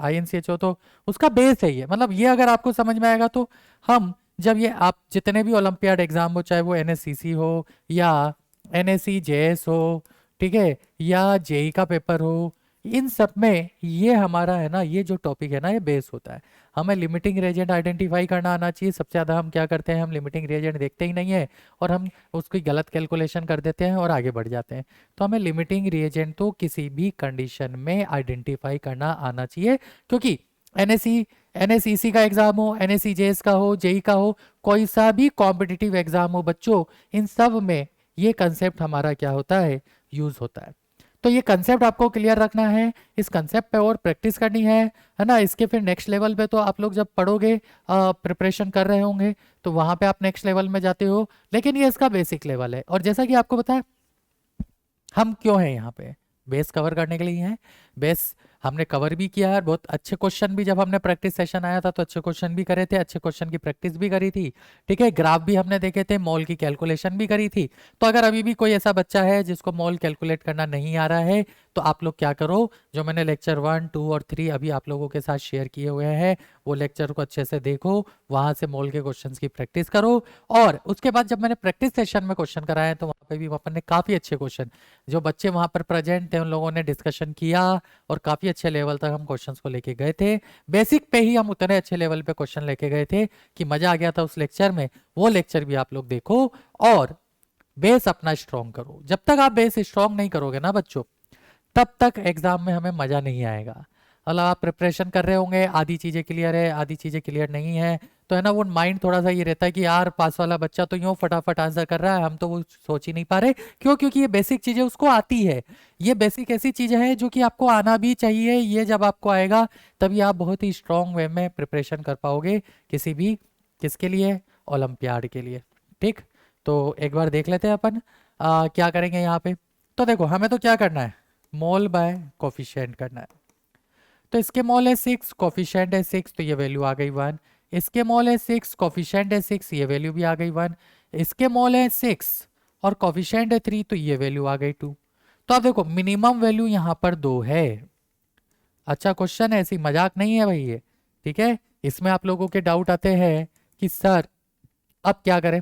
Speaker 1: INCHO तो उसका बेस है ये, मतलब ये अगर आपको समझ में आएगा तो हम जब ये आप जितने भी ओलंपियाड एग्जाम हो, चाहे वो NSCC हो या NSCJS हो, ठीक है, या जेई का पेपर हो, इन सब में ये हमारा है ना, ये जो टॉपिक है ना ये बेस होता है। हमें लिमिटिंग रिएजेंट आइडेंटिफाई करना आना चाहिए। सबसे ज़्यादा हम क्या करते हैं, हम लिमिटिंग रिएजेंट देखते ही नहीं है और हम उसकी गलत कैलकुलेशन कर देते हैं और आगे बढ़ जाते हैं। तो हमें लिमिटिंग रिएजेंट तो किसी भी कंडीशन में आइडेंटिफाई करना आना चाहिए, क्योंकि NSEC का एग्जाम हो, NSCJS का हो, जेई का हो, कोई सा भी कॉम्पिटिटिव एग्जाम हो बच्चों, इन सब में ये कंसेप्ट हमारा क्या होता है, यूज होता है। तो ये कंसेप्ट आपको क्लियर रखना है, इस कंसेप्ट पे और प्रैक्टिस करनी है ना। इसके फिर नेक्स्ट लेवल पे तो आप लोग जब पढ़ोगे, प्रिपरेशन कर रहे होंगे, तो वहां पे आप नेक्स्ट लेवल में जाते हो, लेकिन ये इसका बेसिक लेवल है। और जैसा कि आपको बताया हम क्यों हैं यहाँ पे, बेस कवर करने के लिए हैं। बेस हमने कवर भी किया है, बहुत अच्छे क्वेश्चन भी, जब हमने प्रैक्टिस सेशन आया था तो अच्छे क्वेश्चन भी करे थे, अच्छे क्वेश्चन की प्रैक्टिस भी करी थी, ठीक है। ग्राफ भी हमने देखे थे, मॉल की कैलकुलेशन भी करी थी। तो अगर अभी भी कोई ऐसा बच्चा है जिसको मॉल कैलकुलेट करना नहीं आ रहा है, तो आप लोग क्या करो, जो मैंने लेक्चर 1, 2 और 3 अभी आप लोगों के साथ शेयर किए हुए हैं, वो लेक्चर को अच्छे से देखो, वहां से मॉल के क्वेश्चंस की प्रैक्टिस करो। और उसके बाद जब मैंने प्रैक्टिस सेशन में क्वेश्चन कराए तो वहां पे भी अपन ने काफी अच्छे क्वेश्चन, जो बच्चे वहां पर प्रेजेंट थे उन लोगों ने डिस्कशन किया और काफी अच्छे लेवल तक हम क्वेश्चंस को लेके गए थे। बेसिक पे ही हम उतने अच्छे लेवल पे क्वेश्चन लेके गए थे कि मजा आ गया था उस लेक्चर में। वो लेक्चर भी आप लोग देखो और बेस अपना स्ट्रॉन्ग करो। जब तक आप बेस स्ट्रॉन्ग नहीं करोगे ना बच्चों, तब तक एग्जाम में हमें मजा नहीं आएगा। मतलब आप प्रिपरेशन कर रहे होंगे, आधी चीजें क्लियर है, आधी चीजें क्लियर नहीं है, तो है ना वो माइंड थोड़ा सा ये रहता है कि यार पास वाला बच्चा तो यूं फटाफट आंसर कर रहा है, हम तो वो सोच ही नहीं पा रहे। क्यों? क्योंकि ये बेसिक चीजें उसको आती है। ये बेसिक ऐसी चीजें हैं जो कि आपको आना भी चाहिए। ये जब आपको आएगा तभी आप बहुत ही स्ट्रांग वे में प्रिपरेशन कर पाओगे किसी भी, किसके लिए, ओलंपियाड के लिए। ठीक, तो एक बार देख लेते हैं अपन क्या करेंगे यहाँ पे। तो देखो हमें तो क्या करना है, मोल बाय कोफिशिएंट करना है। तो इसके मोल है 6, कोफिशिएंट है 6, तो ये वैल्यू आ गई 1। इसके मोल है 6, कोफिशिएंट है 6, ये वैल्यू भी आ गई 1। इसके मोल है 6 और कोफिशिएंट है 3, तो ये वैल्यू आ गई 2। तो आप देखो मिनिमम वैल्यू यहाँ पर 2 है। अच्छा क्वेश्चन है, ऐसी मजाक नहीं है भाई ये, ठीक है। इसमें आप लोगों के डाउट आते हैं कि सर अब क्या करें।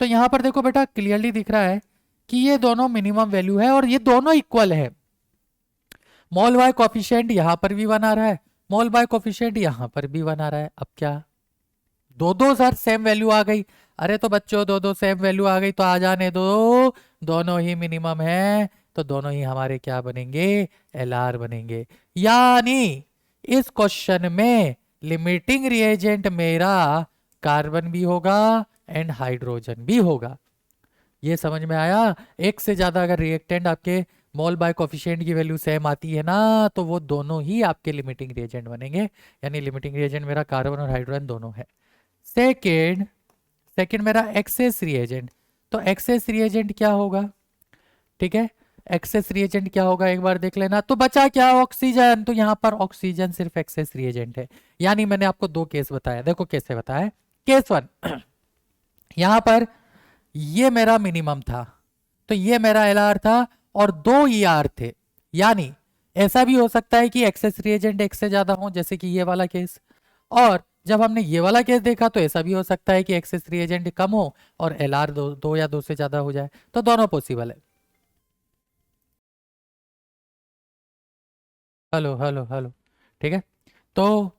Speaker 1: तो यहाँ पर देखो बेटा क्लियरली दिख रहा है कि ये दोनों मिनिमम वैल्यू है और ये दोनों इक्वल है। मॉल बाय कोफिशिएंट यहाँ पर भी 1 आ रहा है, मॉल बाय कोफिशिएंट यहाँ पर भी 1 आ रहा है। अब क्या, दो दो सर सेम वैल्यू आ गई। अरे तो बच्चों दो दो सेम वैल्यू आ गई तो आ जाने दो, दोनों ही मिनिमम है, तो दोनों ही हमारे क्या बनेंगे, एलआर बनेंगे। यानी इस क्वेश्चन में लिमिटिंग रिएजेंट मेरा कार्बन भी होगा एंड हाइड्रोजन भी होगा। ये समझ में आया? एक से ज्यादा अगर रिएक्टेंट आपके मोल बाय कोफिशिएंट की वैल्यू सेम आती है ना, तो वो दोनों ही आपके लिमिटिंग रिएजेंट बनेंगे। यानी लिमिटिंग रिएजेंट मेरा कार्बन और हाइड्रोजन दोनों है। सेकेंड, सेकेंड मेरा एक्सेस रिएजेंट। तो एक्सेस रिएजेंट क्या होगा, ठीक है, एक्सेस रिएजेंट क्या होगा एक बार देख लेना। तो बचा क्या, ऑक्सीजन। तो यहाँ पर ऑक्सीजन सिर्फ एक्सेस रिएजेंट है। यानी मैंने आपको दो केस बताया, देखो कैसे बताया। केस 1, यहाँ पर ये मेरा मिनिमम था, तो ये मेरा एलआर था और दो ईआर थे। यानी ऐसा भी हो सकता है कि एक्सेस रिएजेंट एक से ज्यादा हो, जैसे कि ये वाला केस। और जब हमने ये वाला केस देखा तो ऐसा भी हो सकता है कि एक्सेस रिएजेंट कम हो और एलआर दो या दो से ज्यादा हो जाए। तो दोनों पॉसिबल है। हेलो हेलो हेलो, ठीक है। तो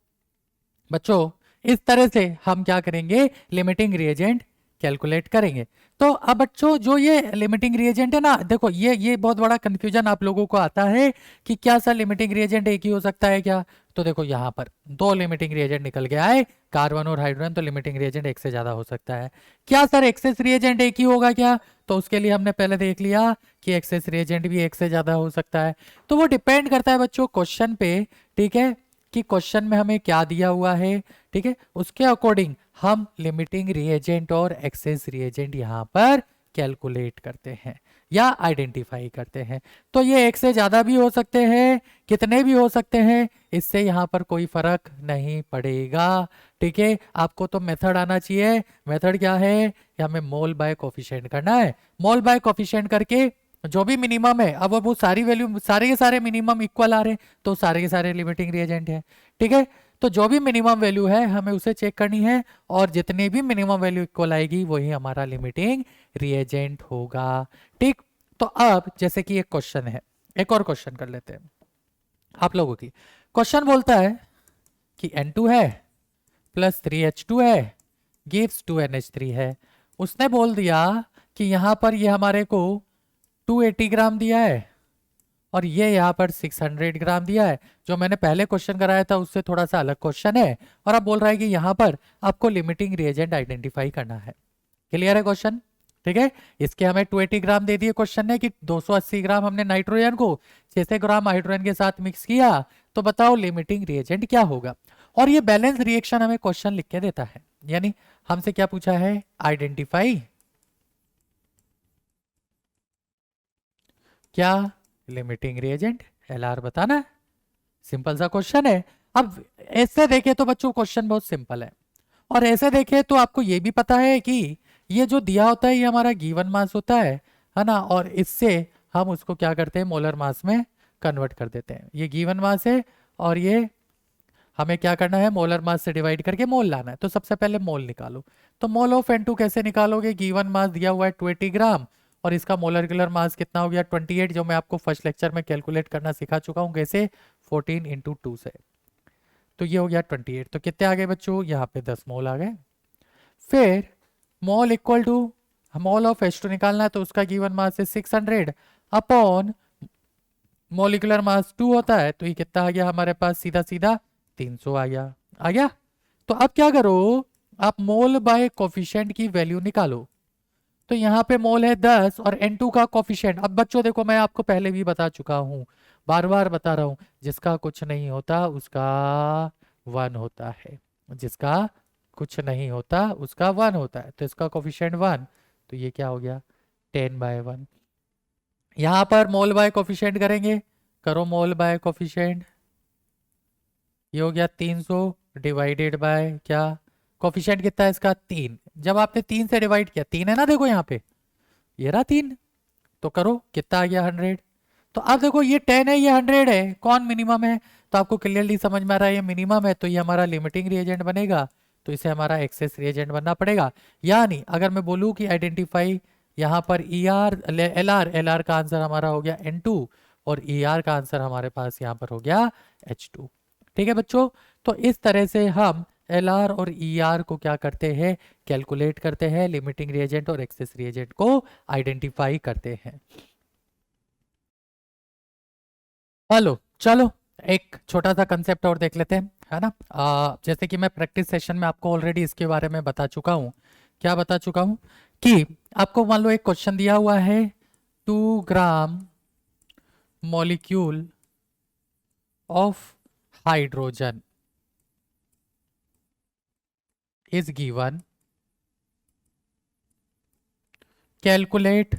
Speaker 1: बच्चों इस तरह से हम क्या करेंगे, लिमिटिंग रिएजेंट कैलकुलेट करेंगे। तो अब बच्चों जो ये लिमिटिंग रिएजेंट है ना, देखो ये बहुत बड़ा कंफ्यूजन आप लोगों को आता है कि क्या सर लिमिटिंग रिएजेंट एक ही हो सकता है क्या। तो देखो यहाँ पर दो लिमिटिंग रिएजेंट निकल के आए, कार्बन और हाइड्रोजन, तो लिमिटिंग रिएजेंट एक से ज्यादा हो सकता है। क्या सर एक्सेस रिएजेंट एक ही होगा क्या? तो उसके लिए हमने पहले देख लिया कि एक्सेस रिएजेंट भी एक से ज्यादा हो सकता है। तो वो डिपेंड करता है बच्चों क्वेश्चन पे, ठीक है, कि क्वेश्चन में हमें क्या दिया हुआ है, ठीक है, उसके अकॉर्डिंग हम लिमिटिंग रिएजेंट और एक्सेस रिएजेंट यहाँ पर कैलकुलेट करते हैं या आइडेंटिफाई करते हैं। तो ये एक से ज्यादा भी हो सकते हैं, कितने भी हो सकते हैं, इससे यहाँ पर कोई फर्क नहीं पड़ेगा, ठीक है। आपको तो मेथड आना चाहिए। मेथड क्या है कि हमें मोल बाय कोफिशिएंट करना है। मोल बाय कोफिशिएंट करके जो भी मिनिमम है, अब वो सारी वैल्यू सारे के सारे मिनिमम इक्वल आ रहे हैं, तो सारे के सारे लिमिटिंग रिएजेंट है, ठीक है। तो जो भी मिनिमम वैल्यू है हमें उसे चेक करनी है और जितनी भी मिनिमम वैल्यू इक्वल आएगी वही हमारा लिमिटिंग रिएजेंट होगा, ठीक। तो अब जैसे कि एक क्वेश्चन है, एक और क्वेश्चन कर लेते हैं आप लोगों की। क्वेश्चन बोलता है कि N2 है प्लस 3H2 है, गिव्स 2NH3 है। उसने बोल दिया कि यहाँ पर ये हमारे को 280 ग्राम दिया है और ये यहाँ पर 600 ग्राम दिया है। जो मैंने पहले क्वेश्चन कराया था उससे थोड़ा सा अलग क्वेश्चन है और अब बोल रहा है कि यहाँ पर आपको लिमिटिंग रिएजेंट आइडेंटिफाई करना है। क्लियर है क्वेश्चन, ठीक है। इसके हमें 280 ग्राम दे दिए क्वेश्चन ने कि 280 ग्राम हमने नाइट्रोजन को 600 ग्राम हाइड्रोजन के साथ मिक्स किया, तो बताओ लिमिटिंग रिएजेंट क्या होगा। और ये बैलेंस रिएक्शन हमें क्वेश्चन लिख के देता है, यानी हमसे क्या पूछा है, आइडेंटिफाई क्या लिमिटिंग रिएजेंट, एलआर बताना है। सिंपल सा क्वेश्चन है। अब ऐसे देखे तो बच्चों क्वेश्चन बहुत सिंपल है, और ऐसे देखे तो आपको ये भी पता है कि ये जो दिया होता है ये हमारा गिवन मास होता है ना, और इससे हम उसको क्या करते हैं, मोलर मास में कन्वर्ट कर देते हैं। ये गिवन मास है और ये हमें क्या करना है, मोलर मास से डिवाइड करके मोल लाना है। तो सबसे पहले मोल निकालो। तो मोल ऑफ N2 कैसे निकालोगे, गिवन मास दिया हुआ है 280 ग्राम और इसका मोलर मास कितना हो गया 28, जो मैं आपको फर्स्ट लेक्चर में कैलकुलेट करना सिखा चुका हूँ, कैसे 14 इंटू 2 से। तो ये हो गया 28। तो कितने आ गए बच्चों, यहाँ पे 10 मोल आ गए। फिर mole equal to mole of H2 निकालना है, तो उसका गिवन मास है 600 अपॉन मोलिकुलर मास 2 होता है, तो ये कितना आ गया हमारे पास, सीधा सीधा 300 आ गया। आ गया। तो अब क्या करो, आप मोल बाय कोफिशिएंट की वैल्यू निकालो। तो यहाँ पे मोल है 10 और N2 का कोफिशिएंट, अब बच्चों देखो मैं आपको पहले भी बता चुका हूँ, बार बार बता रहा हूँ, जिसका कुछ नहीं होता उसका 1 होता है, जिसका कुछ नहीं होता उसका 1 होता है। तो इसका कोफिशिएंट 1, तो ये क्या हो गया 10/1। यहाँ पर मोल बाय कोफिशिएंट करेंगे, करो मोल बाय कोफिशिएंट, ये हो गया 300 डिवाइडेड बाय क्या, कोफिशिएंट कितना है इसका 3। जब आपने 3 से डिवाइड किया, 3 है ना देखो यहाँ पे, ये रहा 3, तो करो कितना आ गया 100। तो अब देखो ये 10 है, ये 100 है, कौन मिनिमम है, तो आपको क्लियरली समझ में आ रहा है ये मिनिमम है, तो ये हमारा लिमिटिंग रिएजेंट बनेगा, तो इसे हमारा एक्सेस रिएजेंट बनना पड़ेगा। यानी अगर मैं बोलूँ कि आइडेंटिफाई यहाँ पर एल आर का आंसर हमारा हो गया N2 और ER का आंसर हमारे पास यहाँ पर हो गया H2। ठीक है बच्चों, तो इस तरह से हम LR और ER को क्या करते हैं, कैलकुलेट करते हैं, लिमिटिंग रिएजेंट और एक्सेस रिएजेंट को आइडेंटिफाई करते हैं। हेलो, चलो एक छोटा सा कंसेप्ट और देख लेते हैं, है ना। जैसे कि मैं प्रैक्टिस सेशन में आपको ऑलरेडी इसके बारे में बता चुका हूँ। क्या बता चुका हूँ कि आपको मान लो एक क्वेश्चन दिया हुआ है, 2 gram molecule of hydrogen is given, calculate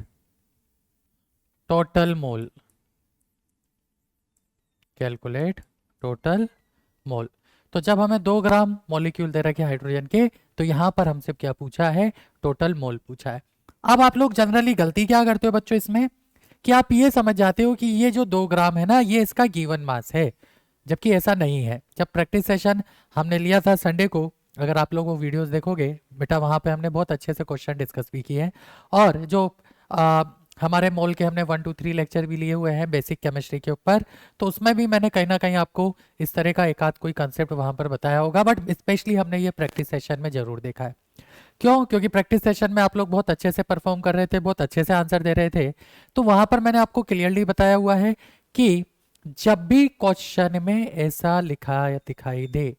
Speaker 1: total mole, calculate total mole. तो जब हमें 2 ग्राम मॉलिक्यूल दे रखे हाइड्रोजन के, तो यहां पर हमसे क्या पूछा है, टोटल मोल पूछा है। अब आप लोग जनरली गलती क्या करते हो बच्चों इसमें, कि आप ये समझ जाते हो कि ये जो 2 ग्राम है ना, ये इसका गिवन मास है, जबकि ऐसा नहीं है। जब प्रैक्टिस सेशन हमने लिया था संडे को, अगर आप लोग वो वीडियोस देखोगे बेटा, वहाँ पे हमने बहुत अच्छे से क्वेश्चन डिस्कस भी किए हैं, और जो हमारे मोल के हमने 1 2 3 लेक्चर भी लिए हुए हैं बेसिक केमिस्ट्री के ऊपर, तो उसमें भी मैंने कहीं ना कहीं आपको इस तरह का एक आध कोई कंसेप्ट वहाँ पर बताया होगा, बट स्पेशली हमने ये प्रैक्टिस सेशन में जरूर देखा है। क्यों, क्योंकि प्रैक्टिस सेशन में आप लोग बहुत अच्छे से परफॉर्म कर रहे थे, बहुत अच्छे से आंसर दे रहे थे, तो वहाँ पर मैंने आपको क्लियरली बताया हुआ है कि जब भी क्वेश्चन में ऐसा लिखा या दिखाई दे,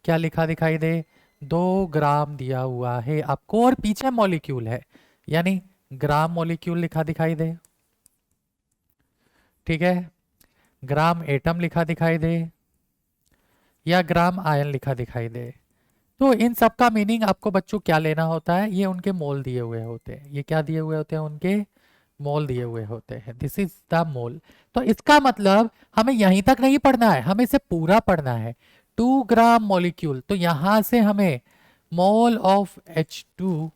Speaker 1: क्या लिखा दिखाई दे, 2 ग्राम दिया हुआ है आपको और पीछे मॉलिक्यूल है, यानी ग्राम मॉलिक्यूल लिखा दिखाई दे, ठीक है, ग्राम एटम लिखा दिखाई दे, या ग्राम आयन लिखा दिखाई दे, तो इन सब का मीनिंग आपको बच्चों क्या लेना होता है, ये उनके मोल दिए हुए होते हैं। ये क्या दिए हुए होते हैं, उनके मोल दिए हुए होते हैं। This is the mole. तो इसका मतलब हमें यहीं तक नहीं पढ़ना है, हमें इसे पूरा पढ़ना है। 2 ग्राम मॉलिक्यूल, तो यहां से हमें मोल ऑफ H2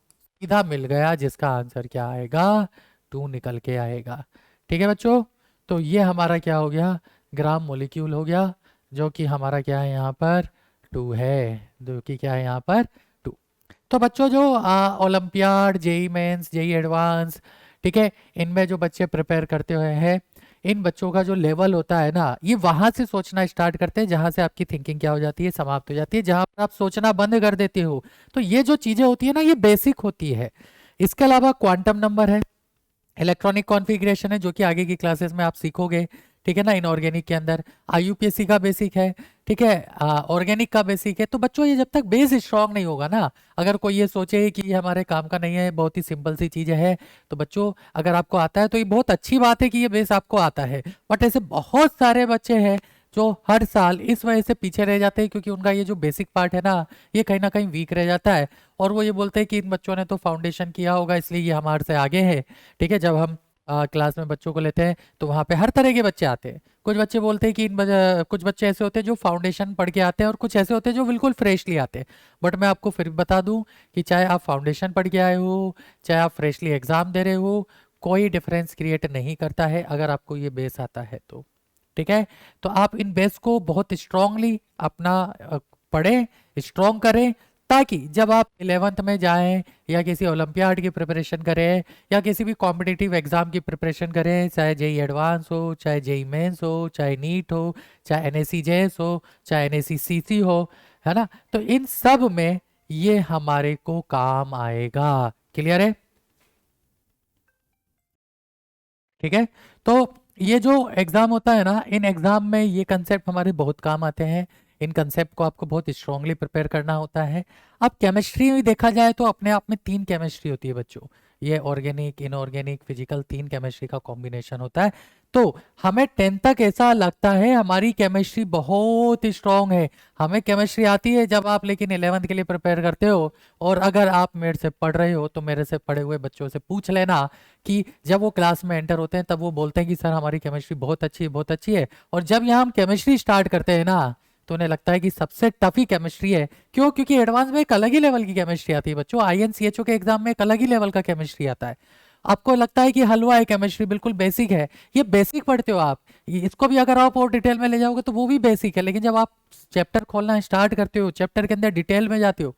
Speaker 1: सीधा मिल गया, जिसका आंसर क्या आएगा, 2 निकल के आएगा। ठीक है बच्चों, तो ये हमारा क्या हो गया, ग्राम मॉलिक्यूल हो गया, जो कि हमारा क्या है यहाँ पर 2 है, जो कि क्या है यहाँ पर 2। तो बच्चों जो olympiad, JEE Mains, JEE Advanced, ठीक है, इनमें जो बच्चे प्रिपेयर करते हुए हैं, इन बच्चों का जो लेवल होता है ना, ये वहां से सोचना स्टार्ट करते हैं जहां से आपकी थिंकिंग क्या हो जाती है, समाप्त हो जाती है, जहां पर आप सोचना बंद कर देते हो। तो ये जो चीजें होती है ना, ये बेसिक होती है। इसके अलावा क्वांटम नंबर है, इलेक्ट्रॉनिक कॉन्फ़िगरेशन है, जो कि आगे की क्लासेस में आप सीखोगे, ठीक है ना। इनऑर्गेनिक के अंदर IUPAC का बेसिक है, ठीक है, ऑर्गेनिक का बेसिक है। तो बच्चों ये जब तक बेस स्ट्रांग नहीं होगा ना, अगर कोई ये सोचे कि ये हमारे काम का नहीं है, बहुत ही सिंपल सी चीज़ है, तो बच्चों अगर आपको आता है तो ये बहुत अच्छी बात है कि ये बेस आपको आता है। बट ऐसे बहुत सारे बच्चे हैं जो हर साल इस वजह से पीछे रह जाते हैं, क्योंकि उनका ये जो बेसिक पार्ट है ना, ये कहीं ना कहीं वीक रह जाता है, और वो ये बोलते हैं कि इन बच्चों ने तो फाउंडेशन किया होगा इसलिए ये हमारे से आगे है। ठीक है, जब हम क्लास में बच्चों को लेते हैं तो वहाँ पे हर तरह के बच्चे आते हैं। कुछ बच्चे बोलते हैं कि कुछ बच्चे ऐसे होते हैं जो फाउंडेशन पढ़ के आते हैं और कुछ ऐसे होते हैं जो बिल्कुल फ्रेशली आते हैं। बट मैं आपको फिर बता दूं कि चाहे आप फाउंडेशन पढ़ के आए हो, चाहे आप फ्रेशली एग्जाम दे रहे हो, कोई डिफरेंस क्रिएट नहीं करता है अगर आपको ये बेस आता है तो। ठीक है, तो आप इन बेस को बहुत स्ट्रांगली अपना पढ़ें, स्ट्रांग करें, ताकि जब आप 11th में जाएं या किसी ओलंपियाड की प्रिपरेशन करें या किसी भी कॉम्पिटिटिव एग्जाम की प्रिपरेशन करें, चाहे जेई एडवांस हो, चाहे जेई मेंस हो, चाहे नीट हो, चाहे एनएससी जेएस हो, चाहे एनएससी सीसी हो, है ना, तो इन सब में ये हमारे को काम आएगा। क्लियर है? ठीक है, तो ये जो एग्जाम होता है ना, इन एग्जाम में ये कंसेप्ट हमारे बहुत काम आते हैं। इन कंसेप्ट को आपको बहुत स्ट्रांगली प्रिपेयर करना होता है। अब केमिस्ट्री में देखा जाए तो अपने आप में 3 केमिस्ट्री होती है बच्चों। ये ऑर्गेनिक, इनऑर्गेनिक, फिजिकल, 3 केमिस्ट्री का कॉम्बिनेशन होता है। तो हमें 10th तक ऐसा लगता है हमारी केमिस्ट्री बहुत स्ट्रांग है, हमें केमिस्ट्री आती है। जब आप लेकिन 11th के लिए प्रिपेयर करते हो, और अगर आप मेरे से पढ़ रहे हो तो मेरे से पढ़े हुए बच्चों से पूछ लेना कि जब वो क्लास में एंटर होते हैं तब वो बोलते हैं कि सर हमारी केमिस्ट्री बहुत अच्छी है, बहुत अच्छी है। और जब यहाँ हम केमिस्ट्री स्टार्ट करते हैं ना, तो उन्हें लगता है कि सबसे टफ ही केमिस्ट्री है। क्यों? क्योंकि एडवांस में एक अलग ही लेवल की केमिस्ट्री आती है बच्चों। आईएनसीएचओ के एग्जाम में एक अलग ही लेवल का केमिस्ट्री आता है। आपको लगता है कि हलवा है केमिस्ट्री, बिल्कुल बेसिक है, ये बेसिक पढ़ते हो आप। इसको भी अगर आप और डिटेल में ले जाओगे तो वो भी बेसिक है, लेकिन जब आप चैप्टर खोलना स्टार्ट करते हो, चैप्टर के अंदर डिटेल में जाते हो,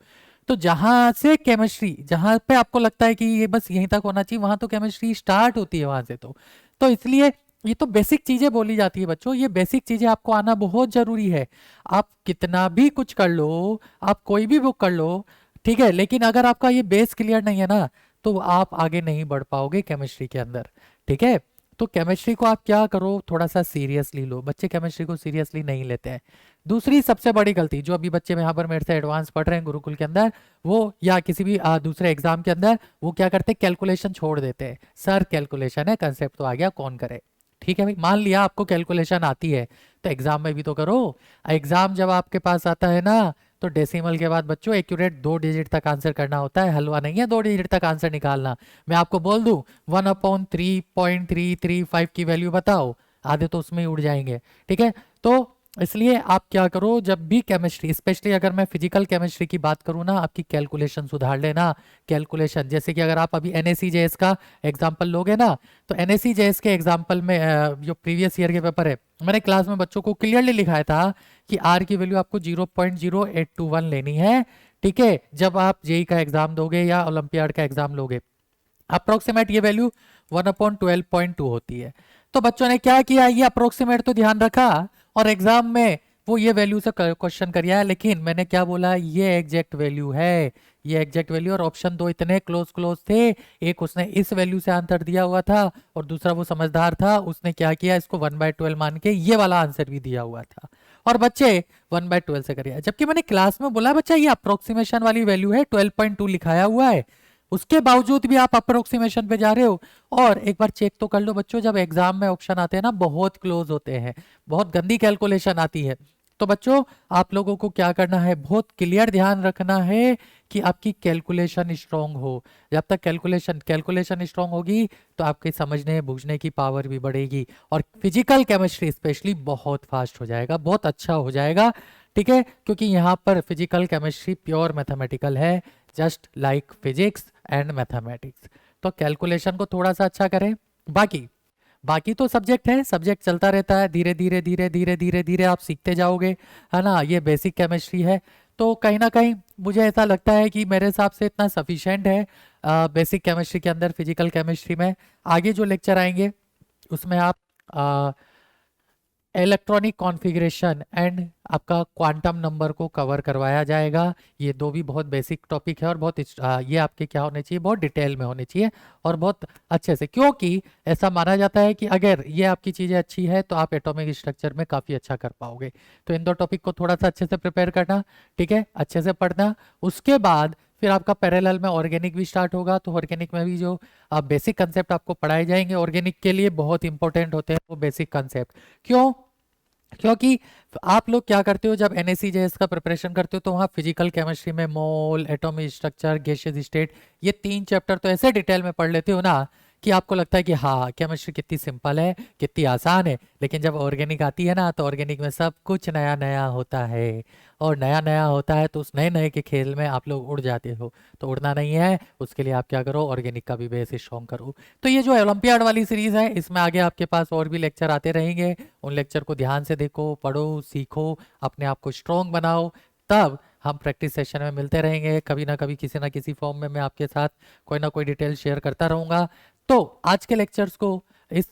Speaker 1: तो जहां से केमिस्ट्री, जहां पे आपको लगता है कि ये बस यहीं तक होना चाहिए, वहां तो केमिस्ट्री स्टार्ट होती है वहां से। तो इसलिए ये तो बेसिक चीजें बोली जाती है बच्चों, ये बेसिक चीजें आपको आना बहुत जरूरी है। आप कितना भी कुछ कर लो, आप कोई भी बुक कर लो, ठीक है, लेकिन अगर आपका ये बेस क्लियर नहीं है ना, तो आप आगे नहीं बढ़ पाओगे केमिस्ट्री के अंदर। ठीक है, तो केमिस्ट्री को आप क्या करो, थोड़ा सा सीरियसली लो। बच्चे केमिस्ट्री को सीरियसली नहीं लेते हैं। दूसरी सबसे बड़ी गलती जो अभी बच्चे यहाँ पर मेरे से एडवांस पढ़ रहे हैं गुरुकुल के अंदर, वो या किसी भी दूसरे एग्जाम के अंदर, वो क्या करते हैं, कैलकुलेशन छोड़ देते हैं। सर कैलकुलेशन है, कंसेप्ट तो आ गया, कौन करे। ठीक है भाई, मान लिया आपको कैलकुलेशन आती है, तो एग्जाम में भी तो करो। एग्जाम जब आपके पास आता है ना, तो डेसिमल के बाद बच्चों एक्यूरेट 2 डिजिट तक आंसर करना होता है, हलवा नहीं है 2 डिजिट तक आंसर निकालना। मैं आपको बोल दूं 1/3.335 की वैल्यू बताओ, आधे तो उसमें ही उड़ जाएंगे। ठीक है, तो इसलिए आप क्या करो, जब भी केमिस्ट्री, स्पेशली अगर मैं फिजिकल केमिस्ट्री की बात करूँ ना, आपकी कैलकुलेशन सुधार लेना। कैलकुलेशन, जैसे कि अगर आप अभी एनएससीजेएस का एग्जाम्पल लोगे ना, तो एनएससीजेएस के एग्जाम्पल में जो प्रीवियस ईयर के पेपर है, मैंने क्लास में बच्चों को क्लियरली लिखाया था कि आर की वैल्यू आपको 0.0821 लेनी है। ठीक है, जब आप जेई का एग्जाम दोगे या ओलंपियाड का एग्जाम लोगे, अप्रोक्सीमेट ये वैल्यू 1/12.2 होती है। तो बच्चों ने क्या किया, ये अप्रोक्सीमेट तो ध्यान रखा, और एग्जाम में वो ये वैल्यू से क्वेश्चन कर है, लेकिन मैंने क्या बोला, ये एग्जैक्ट वैल्यू है, ये एग्जैक्ट वैल्यू। और ऑप्शन 2 इतने क्लोज क्लोज थे, एक उसने इस वैल्यू से आंसर दिया हुआ था, और दूसरा वो समझदार था, उसने क्या किया, इसको 1/12 मान के ये वाला आंसर भी दिया हुआ था, और बच्चे 1/12 से करिए। जबकि मैंने क्लास में बोला बच्चा ये अप्रोक्सीमेशन वाली वैल्यू है, 12.2 लिखाया हुआ है, उसके बावजूद भी आप अप्रोक्सीमेशन पे जा रहे हो। और एक बार चेक तो कर लो बच्चों, जब एग्जाम में ऑप्शन आते हैं ना, बहुत क्लोज होते हैं, बहुत गंदी कैलकुलेशन आती है। तो बच्चों आप लोगों को क्या करना है, बहुत क्लियर ध्यान रखना है कि आपकी कैलकुलेशन स्ट्रांग हो। जब तक कैलकुलेशन स्ट्रांग होगी, तो आपके समझने बूझने की पावर भी बढ़ेगी, और फिजिकल केमिस्ट्री स्पेशली बहुत फास्ट हो जाएगा, बहुत अच्छा हो जाएगा। ठीक है, क्योंकि यहाँ पर फिजिकल केमिस्ट्री प्योर मैथमेटिकल है, just like physics and mathematics. तो कैलकुलेशन को थोड़ा सा अच्छा करें। बाकी बाकी तो सब्जेक्ट है, सब्जेक्ट चलता रहता है, धीरे धीरे धीरे धीरे धीरे धीरे आप सीखते जाओगे, है ना। ये बेसिक केमिस्ट्री है, तो कहीं ना कहीं मुझे ऐसा लगता है कि मेरे हिसाब से इतना सफिशेंट है बेसिक केमिस्ट्री के अंदर। फिजिकल केमिस्ट्री में आगे जो लेक्चर आएंगे उसमें आप इलेक्ट्रॉनिक कॉन्फ़िगरेशन एंड आपका क्वांटम नंबर को कवर करवाया जाएगा। ये दो भी बहुत बेसिक टॉपिक है, और बहुत ये आपके क्या होने चाहिए, बहुत डिटेल में होने चाहिए, और बहुत अच्छे से, क्योंकि ऐसा माना जाता है कि अगर ये आपकी चीज़ें अच्छी है तो आप एटॉमिक स्ट्रक्चर में काफ़ी अच्छा कर पाओगे। तो इन दो टॉपिक को थोड़ा सा अच्छे से प्रिपेयर करना, ठीक है, अच्छे से पढ़ना। उसके बाद फिर आपका पैरेलल में ऑर्गेनिक भी स्टार्ट होगा, तो ऑर्गेनिक में भी जो बेसिक कंसेप्ट आपको पढ़ाए जाएंगे, ऑर्गेनिक के लिए बहुत इंपॉर्टेंट होते हैं वो बेसिक कंसेप्ट। क्यों? क्योंकि आप लोग क्या करते हो, जब एनएससीजेएस का प्रिपरेशन करते हो, तो वहाँ फिजिकल केमिस्ट्री में मोल, एटॉमिक स्ट्रक्चर, गैसियस स्टेट, ये 3 चैप्टर तो ऐसे डिटेल में पढ़ लेते हो ना, कि आपको लगता है कि हाँ केमिस्ट्री कितनी सिंपल है, कितनी आसान है, लेकिन जब ऑर्गेनिक आती है ना तो ऑर्गेनिक में सब कुछ नया नया होता है। और नया नया होता है तो उस नए नए के खेल में आप लोग उड़ जाते हो। तो उड़ना नहीं है, उसके लिए आप क्या करो, ऑर्गेनिक का भी बेस स्ट्रॉन्ग करो। तो ये जो ओलंपियाड वाली सीरीज है, इसमें आगे आपके पास और भी लेक्चर आते रहेंगे। उन लेक्चर को ध्यान से देखो, पढ़ो, सीखो, अपने आप को स्ट्रॉन्ग बनाओ। तब हम प्रैक्टिस सेशन में मिलते रहेंगे, कभी ना कभी किसी ना किसी फॉर्म में मैं आपके साथ कोई ना कोई डिटेल शेयर करता रहूँगा। तो आज के लेक्चर्स को, इस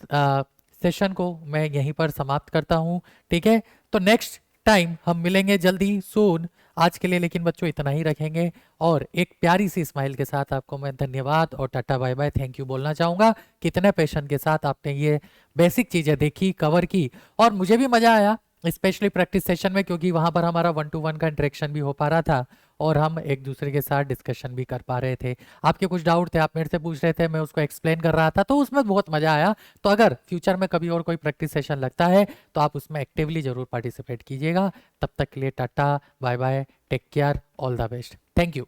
Speaker 1: सेशन को मैं यहीं पर समाप्त करता हूँ। ठीक है, तो नेक्स्ट टाइम हम मिलेंगे जल्दी सून। आज के लिए लेकिन बच्चों इतना ही रखेंगे, और एक प्यारी सी स्माइल के साथ आपको मैं धन्यवाद और tata bye bye thank you बोलना चाहूँगा। कितने पैशन के साथ आपने ये बेसिक चीज़ें देखी, कवर की, और मुझे भी मज़ा आया स्पेशली प्रैक्टिस सेशन में, क्योंकि वहाँ पर हमारा 1-to-1 का इंटरेक्शन भी हो पा रहा था और हम एक दूसरे के साथ डिस्कशन भी कर पा रहे थे। आपके कुछ डाउट थे, आप मेरे से पूछ रहे थे, मैं उसको एक्सप्लेन कर रहा था, तो उसमें बहुत मज़ा आया। तो अगर फ्यूचर में कभी और कोई प्रैक्टिस सेशन लगता है तो आप उसमें एक्टिवली ज़रूर पार्टिसिपेट कीजिएगा। तब तक के लिए tata bye bye, take care, all the best, thank you.